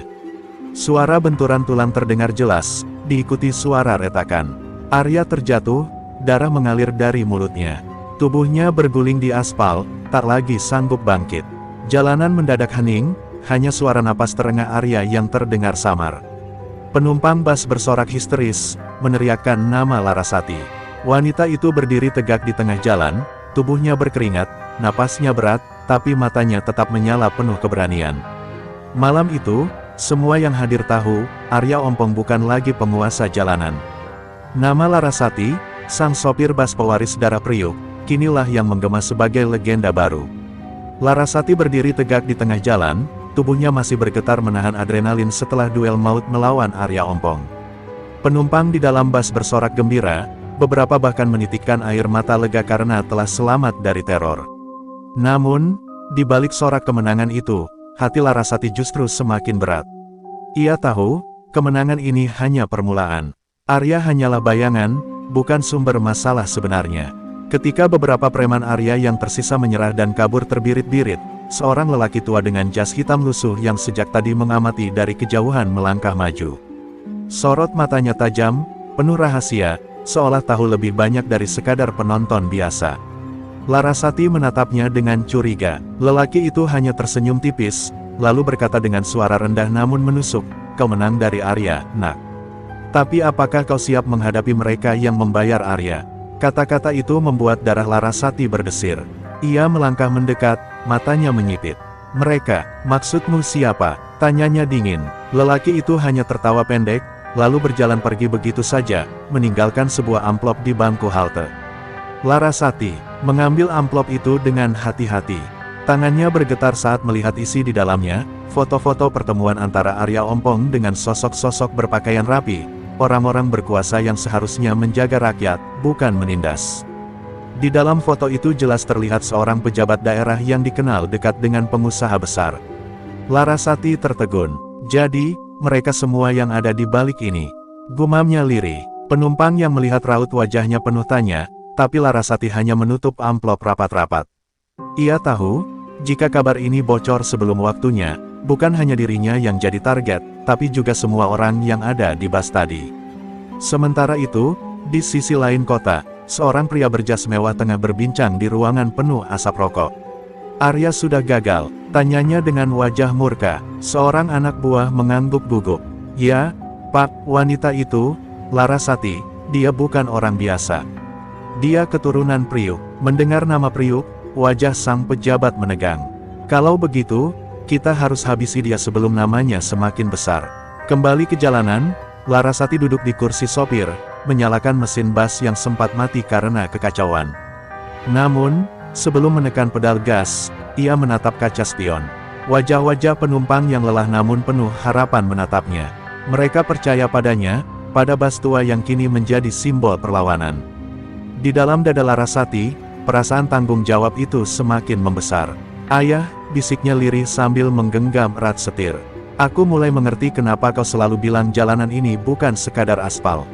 Suara benturan tulang terdengar jelas, diikuti suara retakan. Arya terjatuh, darah mengalir dari mulutnya. Tubuhnya berguling di aspal, tak lagi sanggup bangkit. Jalanan mendadak hening, hanya suara napas terengah Arya yang terdengar samar. Penumpang bas bersorak histeris, meneriakkan nama Larasati. Wanita itu berdiri tegak di tengah jalan, tubuhnya berkeringat, napasnya berat, tapi matanya tetap menyala penuh keberanian. Malam itu, semua yang hadir tahu, Arya Ompong bukan lagi penguasa jalanan. Nama Larasati, sang sopir bas pewaris darah Priuk, kinilah yang menggema sebagai legenda baru. Larasati berdiri tegak di tengah jalan, tubuhnya masih bergetar menahan adrenalin setelah duel maut melawan Arya Ompong. Penumpang di dalam bas bersorak gembira, beberapa bahkan menitikkan air mata lega karena telah selamat dari teror. Namun, di balik sorak kemenangan itu, hati Larasati justru semakin berat. Ia tahu, kemenangan ini hanya permulaan. Arya hanyalah bayangan, bukan sumber masalah sebenarnya. Ketika beberapa preman Arya yang tersisa menyerah dan kabur terbirit-birit, seorang lelaki tua dengan jas hitam lusuh yang sejak tadi mengamati dari kejauhan melangkah maju. Sorot matanya tajam, penuh rahasia, seolah tahu lebih banyak dari sekadar penonton biasa. Larasati menatapnya dengan curiga. Lelaki itu hanya tersenyum tipis, lalu berkata dengan suara rendah namun menusuk, "Kau menang dari Arya, nak. Tapi apakah kau siap menghadapi mereka yang membayar Arya?" Kata-kata itu membuat darah Larasati berdesir. Ia melangkah mendekat, matanya menyipit. "Mereka, maksudmu siapa?" tanyanya dingin. Lelaki itu hanya tertawa pendek, lalu berjalan pergi begitu saja, meninggalkan sebuah amplop di bangku halte. Larasati mengambil amplop itu dengan hati-hati. Tangannya bergetar saat melihat isi di dalamnya, foto-foto pertemuan antara Arya Ompong dengan sosok-sosok berpakaian rapi, orang-orang berkuasa yang seharusnya menjaga rakyat, bukan menindas. Di dalam foto itu jelas terlihat seorang pejabat daerah yang dikenal dekat dengan pengusaha besar. Larasati tertegun. "Jadi, mereka semua yang ada di balik ini," gumamnya lirih. Penumpang yang melihat raut wajahnya penuh tanya, tapi Larasati hanya menutup amplop rapat-rapat. Ia tahu, jika kabar ini bocor sebelum waktunya, bukan hanya dirinya yang jadi target, tapi juga semua orang yang ada di bas tadi. Sementara itu, di sisi lain kota, seorang pria berjas mewah tengah berbincang di ruangan penuh asap rokok. "Arya sudah gagal?" tanyanya dengan wajah murka. Seorang anak buah mengangguk gugup. "Ya, Pak." Wanita itu, Larasati, dia bukan orang biasa. Dia keturunan Priuk. Mendengar nama Priuk, wajah sang pejabat menegang. "Kalau begitu, kita harus habisi dia sebelum namanya semakin besar." Kembali ke jalanan, Larasati duduk di kursi sopir, menyalakan mesin bas yang sempat mati karena kekacauan. Namun, sebelum menekan pedal gas, ia menatap kaca spion. Wajah-wajah penumpang yang lelah namun penuh harapan menatapnya. Mereka percaya padanya, pada bas tua yang kini menjadi simbol perlawanan. Di dalam dada Larasati, perasaan tanggung jawab itu semakin membesar. "Ayah," bisiknya lirih sambil menggenggam erat setir. "Aku mulai mengerti kenapa kau selalu bilang jalanan ini bukan sekadar aspal.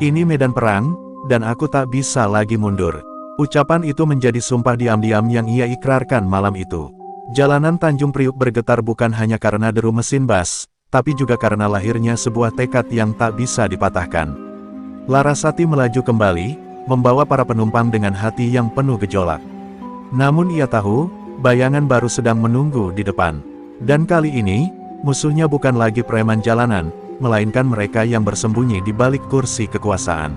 Ini medan perang, dan aku tak bisa lagi mundur." Ucapan itu menjadi sumpah diam-diam yang ia ikrarkan malam itu. Jalanan Tanjung Priuk bergetar bukan hanya karena deru mesin bas, tapi juga karena lahirnya sebuah tekad yang tak bisa dipatahkan. Larasati melaju kembali, membawa para penumpang dengan hati yang penuh gejolak. Namun ia tahu, bayangan baru sedang menunggu di depan. Dan kali ini, musuhnya bukan lagi preman jalanan, melainkan mereka yang bersembunyi di balik kursi kekuasaan.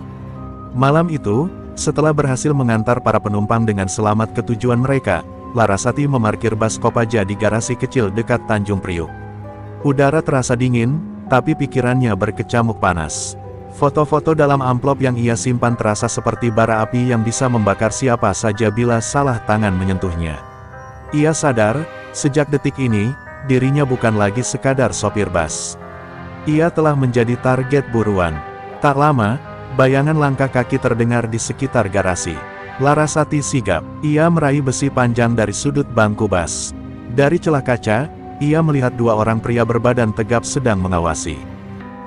Malam itu, setelah berhasil mengantar para penumpang dengan selamat ke tujuan mereka, Larasati memarkir bas Kopaja di garasi kecil dekat Tanjung Priuk. Udara terasa dingin, tapi pikirannya berkecamuk panas. Foto-foto dalam amplop yang ia simpan terasa seperti bara api yang bisa membakar siapa saja bila salah tangan menyentuhnya. Ia sadar, sejak detik ini, dirinya bukan lagi sekadar sopir bas. Ia telah menjadi target buruan. Tak lama, bayangan langkah kaki terdengar di sekitar garasi. Larasati sigap. Ia meraih besi panjang dari sudut bangku bas. Dari celah kaca, ia melihat dua orang pria berbadan tegap sedang mengawasi.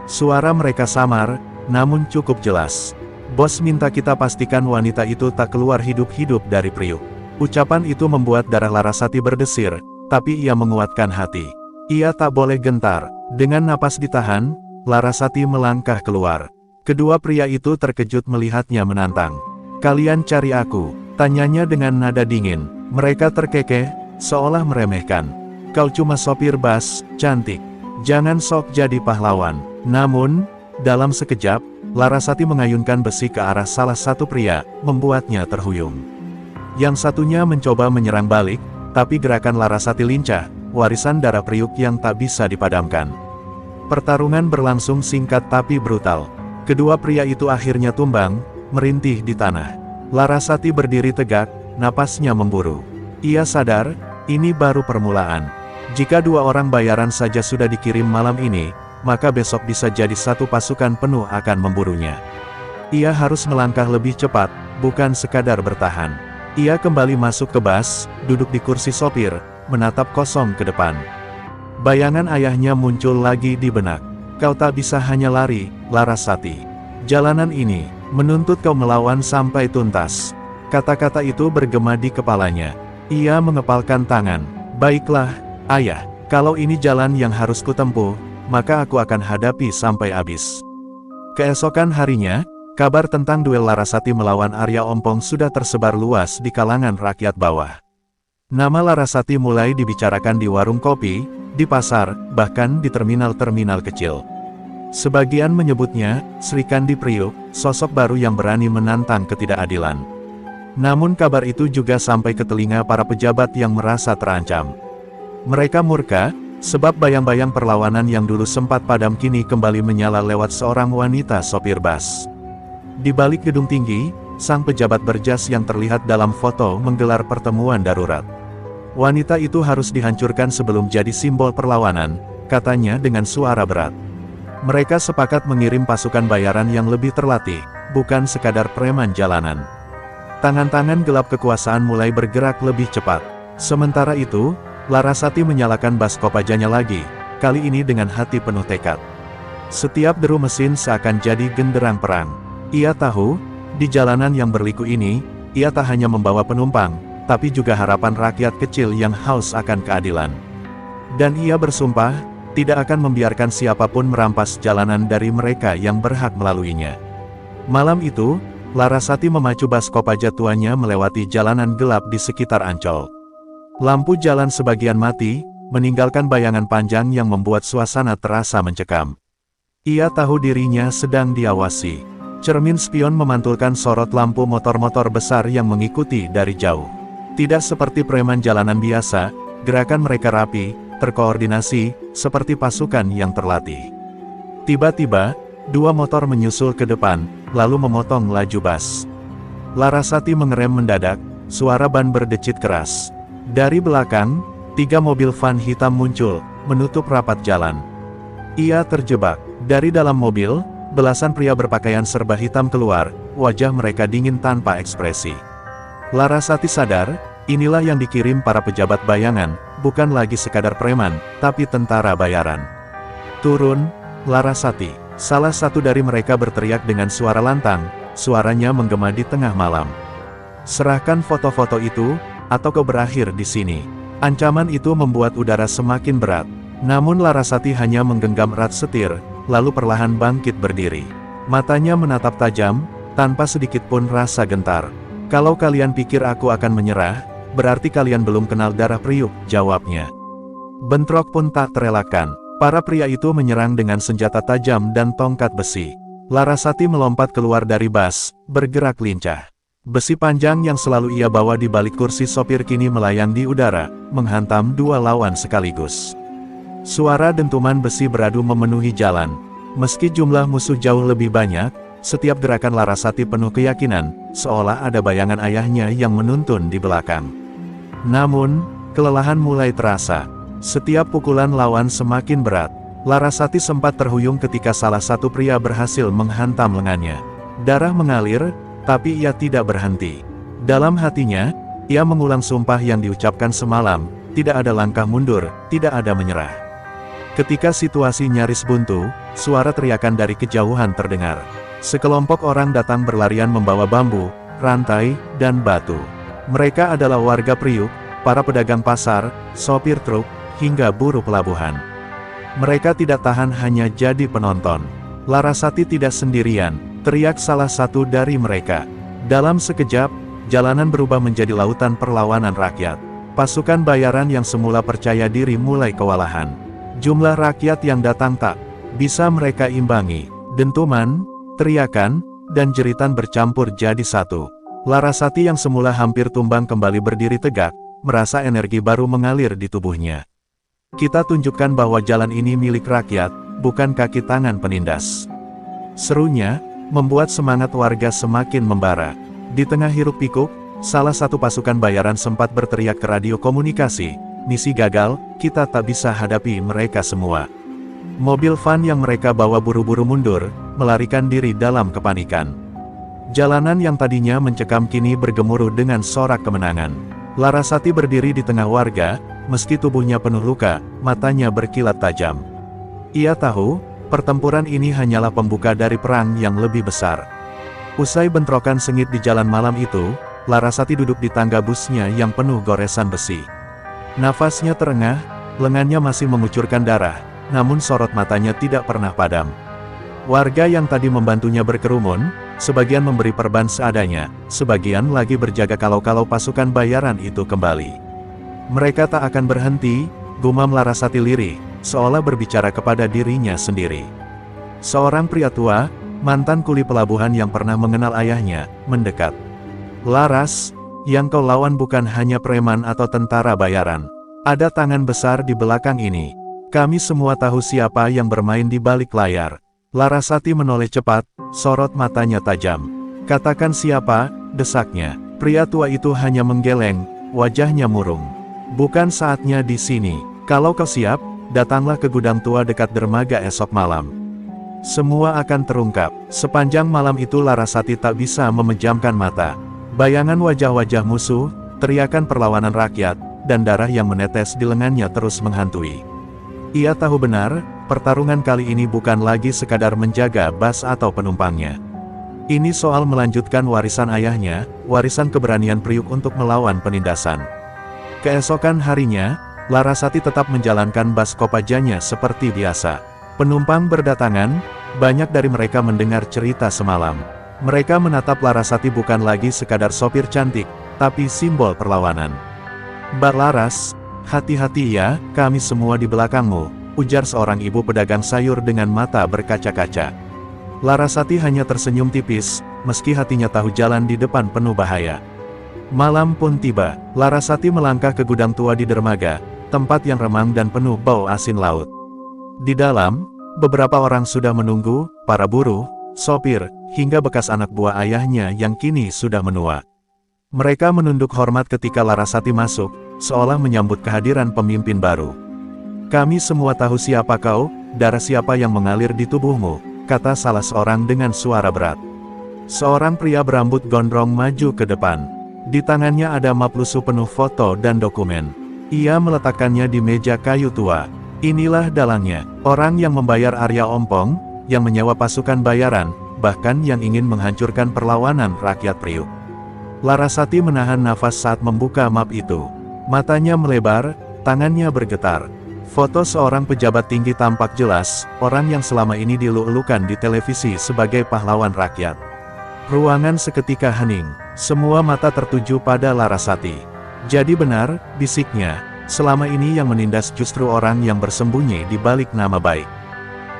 Suara mereka samar, namun cukup jelas. Bos minta kita pastikan wanita itu tak keluar hidup-hidup dari Priuk. Ucapan itu membuat darah Larasati berdesir, tapi ia menguatkan hati. Ia tak boleh gentar. Dengan napas ditahan, Larasati melangkah keluar. Kedua pria itu terkejut melihatnya menantang. "Kalian cari aku?" tanyanya dengan nada dingin. Mereka terkekeh, seolah meremehkan. "Kau cuma sopir bas, cantik. Jangan sok jadi pahlawan." Namun, dalam sekejap, Larasati mengayunkan besi ke arah salah satu pria, membuatnya terhuyung. Yang satunya mencoba menyerang balik, tapi gerakan Larasati lincah, warisan darah Priuk yang tak bisa dipadamkan. Pertarungan berlangsung singkat tapi brutal. Kedua pria itu akhirnya tumbang, merintih di tanah. Larasati berdiri tegak, napasnya memburu. Ia sadar, ini baru permulaan. Jika dua orang bayaran saja sudah dikirim malam ini, maka besok bisa jadi satu pasukan penuh akan memburunya. Ia harus melangkah lebih cepat, bukan sekadar bertahan. Ia kembali masuk ke bas, duduk di kursi sopir, menatap kosong ke depan. Bayangan ayahnya muncul lagi di benak. "Kau tak bisa hanya lari, Larasati. Jalanan ini menuntut kau melawan sampai tuntas." Kata-kata itu bergema di kepalanya. Ia mengepalkan tangan. "Baiklah, ayah. Kalau ini jalan yang harus kutempuh, maka aku akan hadapi sampai habis." Keesokan harinya, kabar tentang duel Larasati melawan Arya Ompong sudah tersebar luas di kalangan rakyat bawah. Nama Larasati mulai dibicarakan di warung kopi, di pasar, bahkan di terminal-terminal kecil. Sebagian menyebutnya, Sri Kandi Priuk, sosok baru yang berani menantang ketidakadilan. Namun kabar itu juga sampai ke telinga para pejabat yang merasa terancam. Mereka murka, sebab bayang-bayang perlawanan yang dulu sempat padam kini kembali menyala lewat seorang wanita sopir bas. Di balik gedung tinggi, sang pejabat berjas yang terlihat dalam foto menggelar pertemuan darurat. Wanita itu harus dihancurkan sebelum jadi simbol perlawanan, katanya dengan suara berat. Mereka sepakat mengirim pasukan bayaran yang lebih terlatih, bukan sekadar preman jalanan. Tangan-tangan gelap kekuasaan mulai bergerak lebih cepat. Sementara itu, Larasati menyalakan bas kopajanya lagi, kali ini dengan hati penuh tekad. Setiap deru mesin seakan jadi genderang perang. Ia tahu, di jalanan yang berliku ini, ia tak hanya membawa penumpang, tapi juga harapan rakyat kecil yang haus akan keadilan. Dan ia bersumpah, tidak akan membiarkan siapapun merampas jalanan dari mereka yang berhak melaluinya. Malam itu, Larasati memacu bas kopaja tuanya melewati jalanan gelap di sekitar Ancol. Lampu jalan sebagian mati, meninggalkan bayangan panjang yang membuat suasana terasa mencekam. Ia tahu dirinya sedang diawasi. Cermin spion memantulkan sorot lampu motor-motor besar yang mengikuti dari jauh. Tidak seperti preman jalanan biasa, gerakan mereka rapi, terkoordinasi, seperti pasukan yang terlatih. Tiba-tiba, dua motor menyusul ke depan, lalu memotong laju bas. Larasati mengerem mendadak, suara ban berdecit keras. Dari belakang, 3 mobil van hitam muncul, menutup rapat jalan. Ia terjebak. Dari dalam mobil, belasan pria berpakaian serba hitam keluar, wajah mereka dingin tanpa ekspresi. Larasati sadar, inilah yang dikirim para pejabat bayangan, bukan lagi sekadar preman, tapi tentara bayaran. "Turun, Larasati!" Salah satu dari mereka berteriak dengan suara lantang, suaranya menggema di tengah malam. "Serahkan foto-foto itu, atau kau berakhir di sini." Ancaman itu membuat udara semakin berat. Namun Larasati hanya menggenggam erat setir, lalu perlahan bangkit berdiri. Matanya menatap tajam, tanpa sedikit pun rasa gentar. "Kalau kalian pikir aku akan menyerah, berarti kalian belum kenal darah Priuk," jawabnya. Bentrok pun tak terelakkan. Para pria itu menyerang dengan senjata tajam dan tongkat besi. Larasati melompat keluar dari bas, bergerak lincah. Besi panjang yang selalu ia bawa di balik kursi sopir kini melayang di udara, menghantam dua lawan sekaligus. Suara dentuman besi beradu memenuhi jalan. Meski jumlah musuh jauh lebih banyak, setiap gerakan Larasati penuh keyakinan, seolah ada bayangan ayahnya yang menuntun di belakang. Namun, kelelahan mulai terasa. Setiap pukulan lawan semakin berat. Larasati sempat terhuyung ketika salah satu pria berhasil menghantam lengannya. Darah mengalir, tapi ia tidak berhenti. Dalam hatinya, ia mengulang sumpah yang diucapkan semalam, tidak ada langkah mundur, tidak ada menyerah. Ketika situasi nyaris buntu, suara teriakan dari kejauhan terdengar. Sekelompok orang datang berlarian membawa bambu, rantai, dan batu. Mereka adalah warga Priuk, para pedagang pasar, sopir truk, hingga buruh pelabuhan. Mereka tidak tahan hanya jadi penonton. Larasati tidak sendirian, teriak salah satu dari mereka. Dalam sekejap, jalanan berubah menjadi lautan perlawanan rakyat. Pasukan bayaran yang semula percaya diri mulai kewalahan. Jumlah rakyat yang datang tak bisa mereka imbangi. Dentuman, teriakan, dan jeritan bercampur jadi satu. Larasati yang semula hampir tumbang kembali berdiri tegak, merasa energi baru mengalir di tubuhnya. Kita tunjukkan bahwa jalan ini milik rakyat, bukan kaki tangan penindas. Serunya, membuat semangat warga semakin membara. Di tengah hiruk pikuk, salah satu pasukan bayaran sempat berteriak ke radio komunikasi, "Misi gagal, kita tak bisa hadapi mereka semua." Mobil van yang mereka bawa buru-buru mundur, melarikan diri dalam kepanikan. Jalanan yang tadinya mencekam kini bergemuruh dengan sorak kemenangan. Larasati berdiri di tengah warga, meski tubuhnya penuh luka, matanya berkilat tajam. Ia tahu, pertempuran ini hanyalah pembuka dari perang yang lebih besar. Usai bentrokan sengit di jalan malam itu, Larasati duduk di tangga busnya yang penuh goresan besi. Nafasnya terengah, lengannya masih mengucurkan darah, namun sorot matanya tidak pernah padam. Warga yang tadi membantunya berkerumun, sebagian memberi perban seadanya, sebagian lagi berjaga kalau-kalau pasukan bayaran itu kembali. Mereka tak akan berhenti, gumam Larasati lirih, seolah berbicara kepada dirinya sendiri. Seorang pria tua, mantan kuli pelabuhan yang pernah mengenal ayahnya, mendekat. "Laras, yang kau lawan bukan hanya preman atau tentara bayaran. Ada tangan besar di belakang ini. Kami semua tahu siapa yang bermain di balik layar." Larasati menoleh cepat, sorot matanya tajam. "Katakan siapa," desaknya. Pria tua itu hanya menggeleng, wajahnya murung. "Bukan saatnya di sini. Kalau kau siap, datanglah ke gudang tua dekat dermaga esok malam. Semua akan terungkap." Sepanjang malam itu Larasati tak bisa memejamkan mata. Bayangan wajah-wajah musuh, teriakan perlawanan rakyat, dan darah yang menetes di lengannya terus menghantui. Ia tahu benar, pertarungan kali ini bukan lagi sekadar menjaga bas atau penumpangnya. Ini soal melanjutkan warisan ayahnya, warisan keberanian Priuk untuk melawan penindasan. Keesokan harinya, Larasati tetap menjalankan bas Kopajanya seperti biasa. Penumpang berdatangan, banyak dari mereka mendengar cerita semalam. Mereka menatap Larasati bukan lagi sekadar sopir cantik, tapi simbol perlawanan. "Mbak Laras, hati-hati ya, kami semua di belakangmu," ujar seorang ibu pedagang sayur dengan mata berkaca-kaca. Larasati hanya tersenyum tipis, meski hatinya tahu jalan di depan penuh bahaya. Malam pun tiba, Larasati melangkah ke gudang tua di dermaga, tempat yang remang dan penuh bau asin laut. Di dalam, beberapa orang sudah menunggu, para buruh, sopir, hingga bekas anak buah ayahnya yang kini sudah menua. Mereka menunduk hormat ketika Larasati masuk, seolah menyambut kehadiran pemimpin baru. "Kami semua tahu siapa kau, darah siapa yang mengalir di tubuhmu," kata salah seorang dengan suara berat. Seorang pria berambut gondrong maju ke depan. Di tangannya ada map lusuh penuh foto dan dokumen. Ia meletakkannya di meja kayu tua. Inilah dalangnya, orang yang membayar Arya Ompong, yang menyewa pasukan bayaran, bahkan yang ingin menghancurkan perlawanan rakyat Priuk. Larasati menahan nafas saat membuka map itu. Matanya melebar, tangannya bergetar. Foto seorang pejabat tinggi tampak jelas, orang yang selama ini dielu-elukan di televisi sebagai pahlawan rakyat. Ruangan seketika hening, semua mata tertuju pada Larasati. "Jadi benar," bisiknya, "selama ini yang menindas justru orang yang bersembunyi di balik nama baik."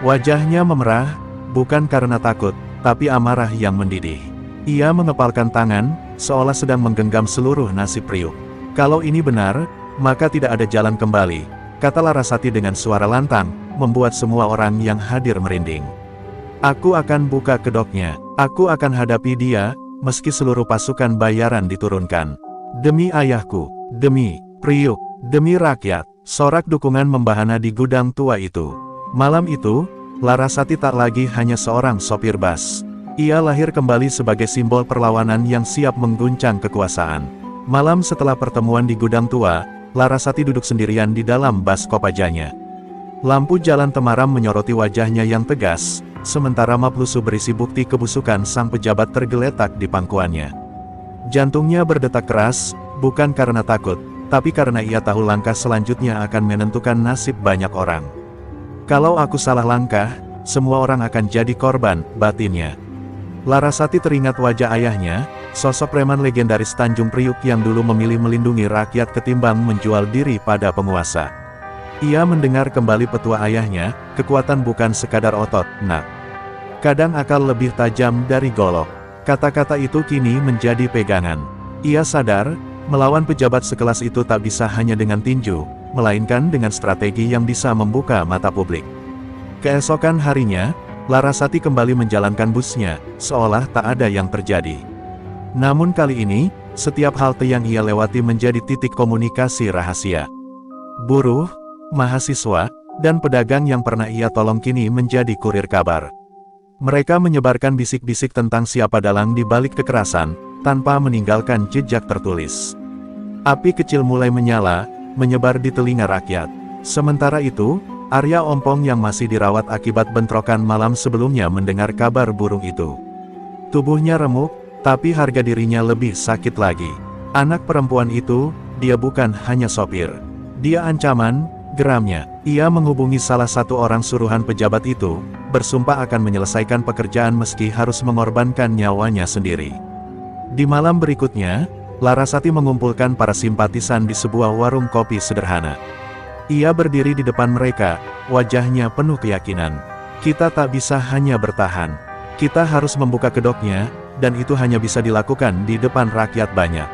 Wajahnya memerah, bukan karena takut, tapi amarah yang mendidih. Ia mengepalkan tangan, seolah sedang menggenggam seluruh nasib Priuk. "Kalau ini benar, maka tidak ada jalan kembali," kata Larasati dengan suara lantang, membuat semua orang yang hadir merinding. "Aku akan buka kedoknya, aku akan hadapi dia, meski seluruh pasukan bayaran diturunkan. Demi ayahku, demi Priuk, demi rakyat." Sorak dukungan membahana di gudang tua itu. Malam itu, Larasati tak lagi hanya seorang sopir bas. Ia lahir kembali sebagai simbol perlawanan yang siap mengguncang kekuasaan. Malam setelah pertemuan di gudang tua, Larasati duduk sendirian di dalam bas Kopajanya. Lampu jalan temaram menyoroti wajahnya yang tegas, sementara map lusuh berisi bukti kebusukan sang pejabat tergeletak di pangkuannya. Jantungnya berdetak keras, bukan karena takut, tapi karena ia tahu langkah selanjutnya akan menentukan nasib banyak orang. Kalau aku salah langkah, semua orang akan jadi korban, batinnya. Larasati teringat wajah ayahnya, sosok preman legendaris Tanjung Priuk yang dulu memilih melindungi rakyat ketimbang menjual diri pada penguasa. Ia mendengar kembali petua ayahnya, kekuatan bukan sekadar otot, nak. Kadang akal lebih tajam dari golok. Kata-kata itu kini menjadi pegangan. Ia sadar, melawan pejabat sekelas itu tak bisa hanya dengan tinju, melainkan dengan strategi yang bisa membuka mata publik. Keesokan harinya, Larasati kembali menjalankan busnya, seolah tak ada yang terjadi. Namun kali ini, setiap halte yang ia lewati menjadi titik komunikasi rahasia. Buruh, mahasiswa, dan pedagang yang pernah ia tolong kini menjadi kurir kabar. Mereka menyebarkan bisik-bisik tentang siapa dalang di balik kekerasan, tanpa meninggalkan jejak tertulis. Api kecil mulai menyala, menyebar di telinga rakyat. Sementara itu, Arya Ompong yang masih dirawat akibat bentrokan malam sebelumnya mendengar kabar burung itu. Tubuhnya remuk, tapi harga dirinya lebih sakit lagi. Anak perempuan itu, dia bukan hanya sopir. Dia ancaman, geramnya. Ia menghubungi salah satu orang suruhan pejabat itu, bersumpah akan menyelesaikan pekerjaan meski harus mengorbankan nyawanya sendiri. Di malam berikutnya, Larasati mengumpulkan para simpatisan di sebuah warung kopi sederhana. Ia berdiri di depan mereka, wajahnya penuh keyakinan. Kita tak bisa hanya bertahan. Kita harus membuka kedoknya, dan itu hanya bisa dilakukan di depan rakyat banyak.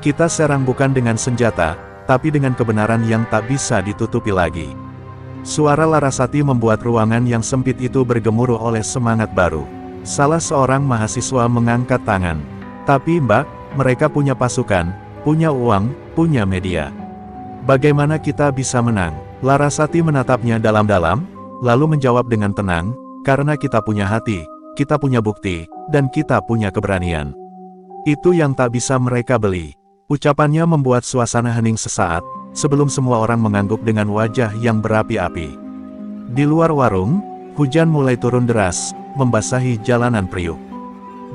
Kita serang bukan dengan senjata, tapi dengan kebenaran yang tak bisa ditutupi lagi. Suara Larasati membuat ruangan yang sempit itu bergemuruh oleh semangat baru. Salah seorang mahasiswa mengangkat tangan. Tapi Mbak, mereka punya pasukan, punya uang, punya media. Bagaimana kita bisa menang? Larasati menatapnya dalam-dalam, lalu menjawab dengan tenang, karena kita punya hati, kita punya bukti, dan kita punya keberanian. Itu yang tak bisa mereka beli. Ucapannya membuat suasana hening sesaat, sebelum semua orang mengangguk dengan wajah yang berapi-api. Di luar warung, hujan mulai turun deras, membasahi jalanan Priuk.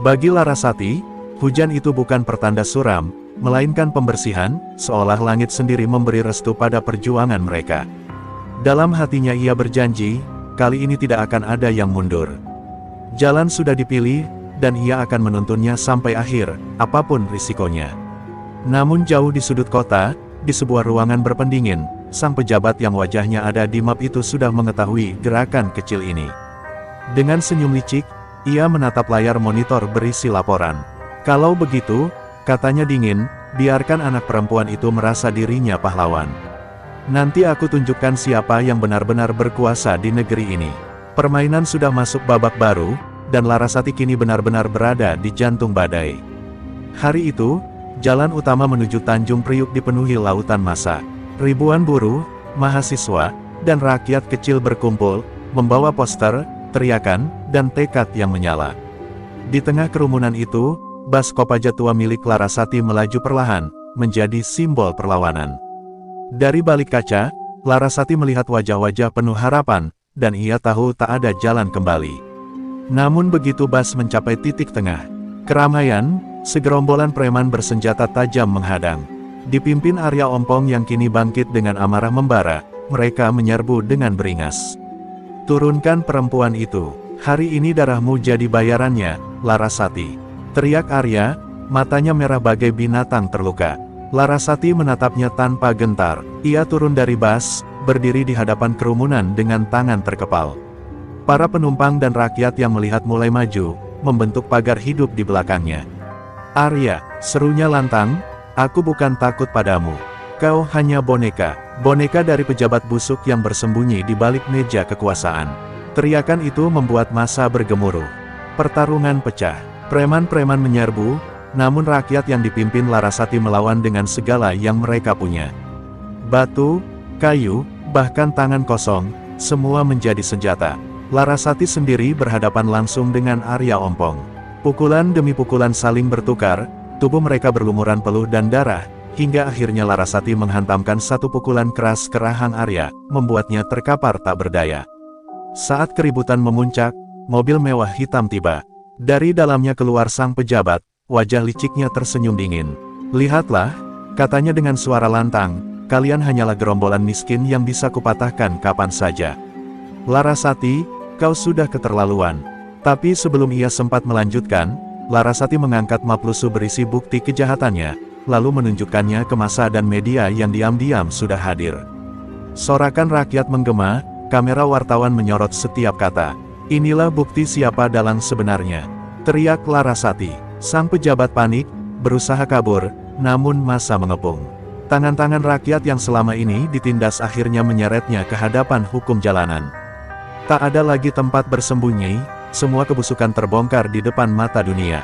Bagi Larasati, hujan itu bukan pertanda suram, melainkan pembersihan, seolah langit sendiri memberi restu pada perjuangan mereka. Dalam hatinya ia berjanji, kali ini tidak akan ada yang mundur. Jalan sudah dipilih, dan ia akan menuntunnya sampai akhir, apapun risikonya. Namun jauh di sudut kota, di sebuah ruangan berpendingin, sang pejabat yang wajahnya ada di map itu sudah mengetahui gerakan kecil ini. Dengan senyum licik, ia menatap layar monitor berisi laporan. Kalau begitu, katanya dingin, biarkan anak perempuan itu merasa dirinya pahlawan. Nanti aku tunjukkan siapa yang benar-benar berkuasa di negeri ini. Permainan sudah masuk babak baru, dan Larasati kini benar-benar berada di jantung badai. Hari itu, jalan utama menuju Tanjung Priuk dipenuhi lautan massa. Ribuan buruh, mahasiswa, dan rakyat kecil berkumpul, membawa poster, teriakan, dan tekad yang menyala. Di tengah kerumunan itu, bas Kopaja tua milik Larasati melaju perlahan, menjadi simbol perlawanan. Dari balik kaca, Larasati melihat wajah-wajah penuh harapan, dan ia tahu tak ada jalan kembali. Namun begitu bas mencapai titik tengah keramaian, segerombolan preman bersenjata tajam menghadang. Dipimpin Arya Ompong yang kini bangkit dengan amarah membara, mereka menyerbu dengan beringas. Turunkan perempuan itu, hari ini darahmu jadi bayarannya, Larasati. Teriak Arya, matanya merah bagai binatang terluka. Larasati menatapnya tanpa gentar. Ia turun dari bas, berdiri di hadapan kerumunan dengan tangan terkepal. Para penumpang dan rakyat yang melihat mulai maju, membentuk pagar hidup di belakangnya. Arya, serunya lantang, aku bukan takut padamu. Kau hanya boneka. Boneka dari pejabat busuk yang bersembunyi di balik meja kekuasaan. Teriakan itu membuat massa bergemuruh. Pertarungan pecah. Preman-preman menyerbu, namun rakyat yang dipimpin Larasati melawan dengan segala yang mereka punya. Batu, kayu, bahkan tangan kosong, semua menjadi senjata. Larasati sendiri berhadapan langsung dengan Arya Ompong. Pukulan demi pukulan saling bertukar, tubuh mereka berlumuran peluh dan darah, hingga akhirnya Larasati menghantamkan satu pukulan keras ke rahang Arya, membuatnya terkapar tak berdaya. Saat keributan memuncak, mobil mewah hitam tiba. Dari dalamnya keluar sang pejabat, wajah liciknya tersenyum dingin. "Lihatlah," katanya dengan suara lantang, "kalian hanyalah gerombolan miskin yang bisa kupatahkan kapan saja. Larasati, kau sudah keterlaluan." Tapi sebelum ia sempat melanjutkan, Larasati mengangkat map lusuh berisi bukti kejahatannya, lalu menunjukkannya ke massa dan media yang diam-diam sudah hadir. Sorakan rakyat menggema, kamera wartawan menyorot setiap kata. "Inilah bukti siapa dalang sebenarnya," teriak Larasati. Sang pejabat panik, berusaha kabur, namun massa mengepung. Tangan-tangan rakyat yang selama ini ditindas akhirnya menyeretnya ke hadapan hukum jalanan. Tak ada lagi tempat bersembunyi, semua kebusukan terbongkar di depan mata dunia.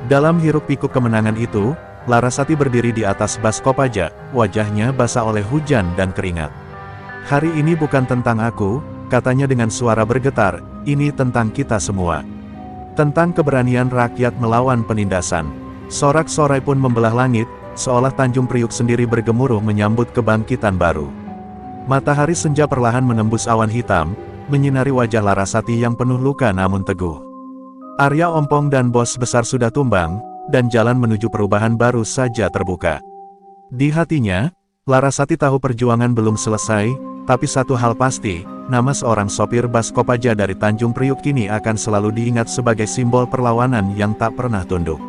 Dalam hiruk-pikuk kemenangan itu, Larasati berdiri di atas bas Kopaja, wajahnya basah oleh hujan dan keringat. "Hari ini bukan tentang aku," katanya dengan suara bergetar, "ini tentang kita semua. Tentang keberanian rakyat melawan penindasan." Sorak-sorai pun membelah langit, seolah Tanjung Priuk sendiri bergemuruh menyambut kebangkitan baru. Matahari senja perlahan menembus awan hitam, menyinari wajah Larasati yang penuh luka namun teguh. Arya Ompong dan bos besar sudah tumbang, dan jalan menuju perubahan baru saja terbuka. Di hatinya, Larasati tahu perjuangan belum selesai, tapi satu hal pasti, nama seorang sopir bas Kopaja dari Tanjung Priuk kini akan selalu diingat sebagai simbol perlawanan yang tak pernah tunduk.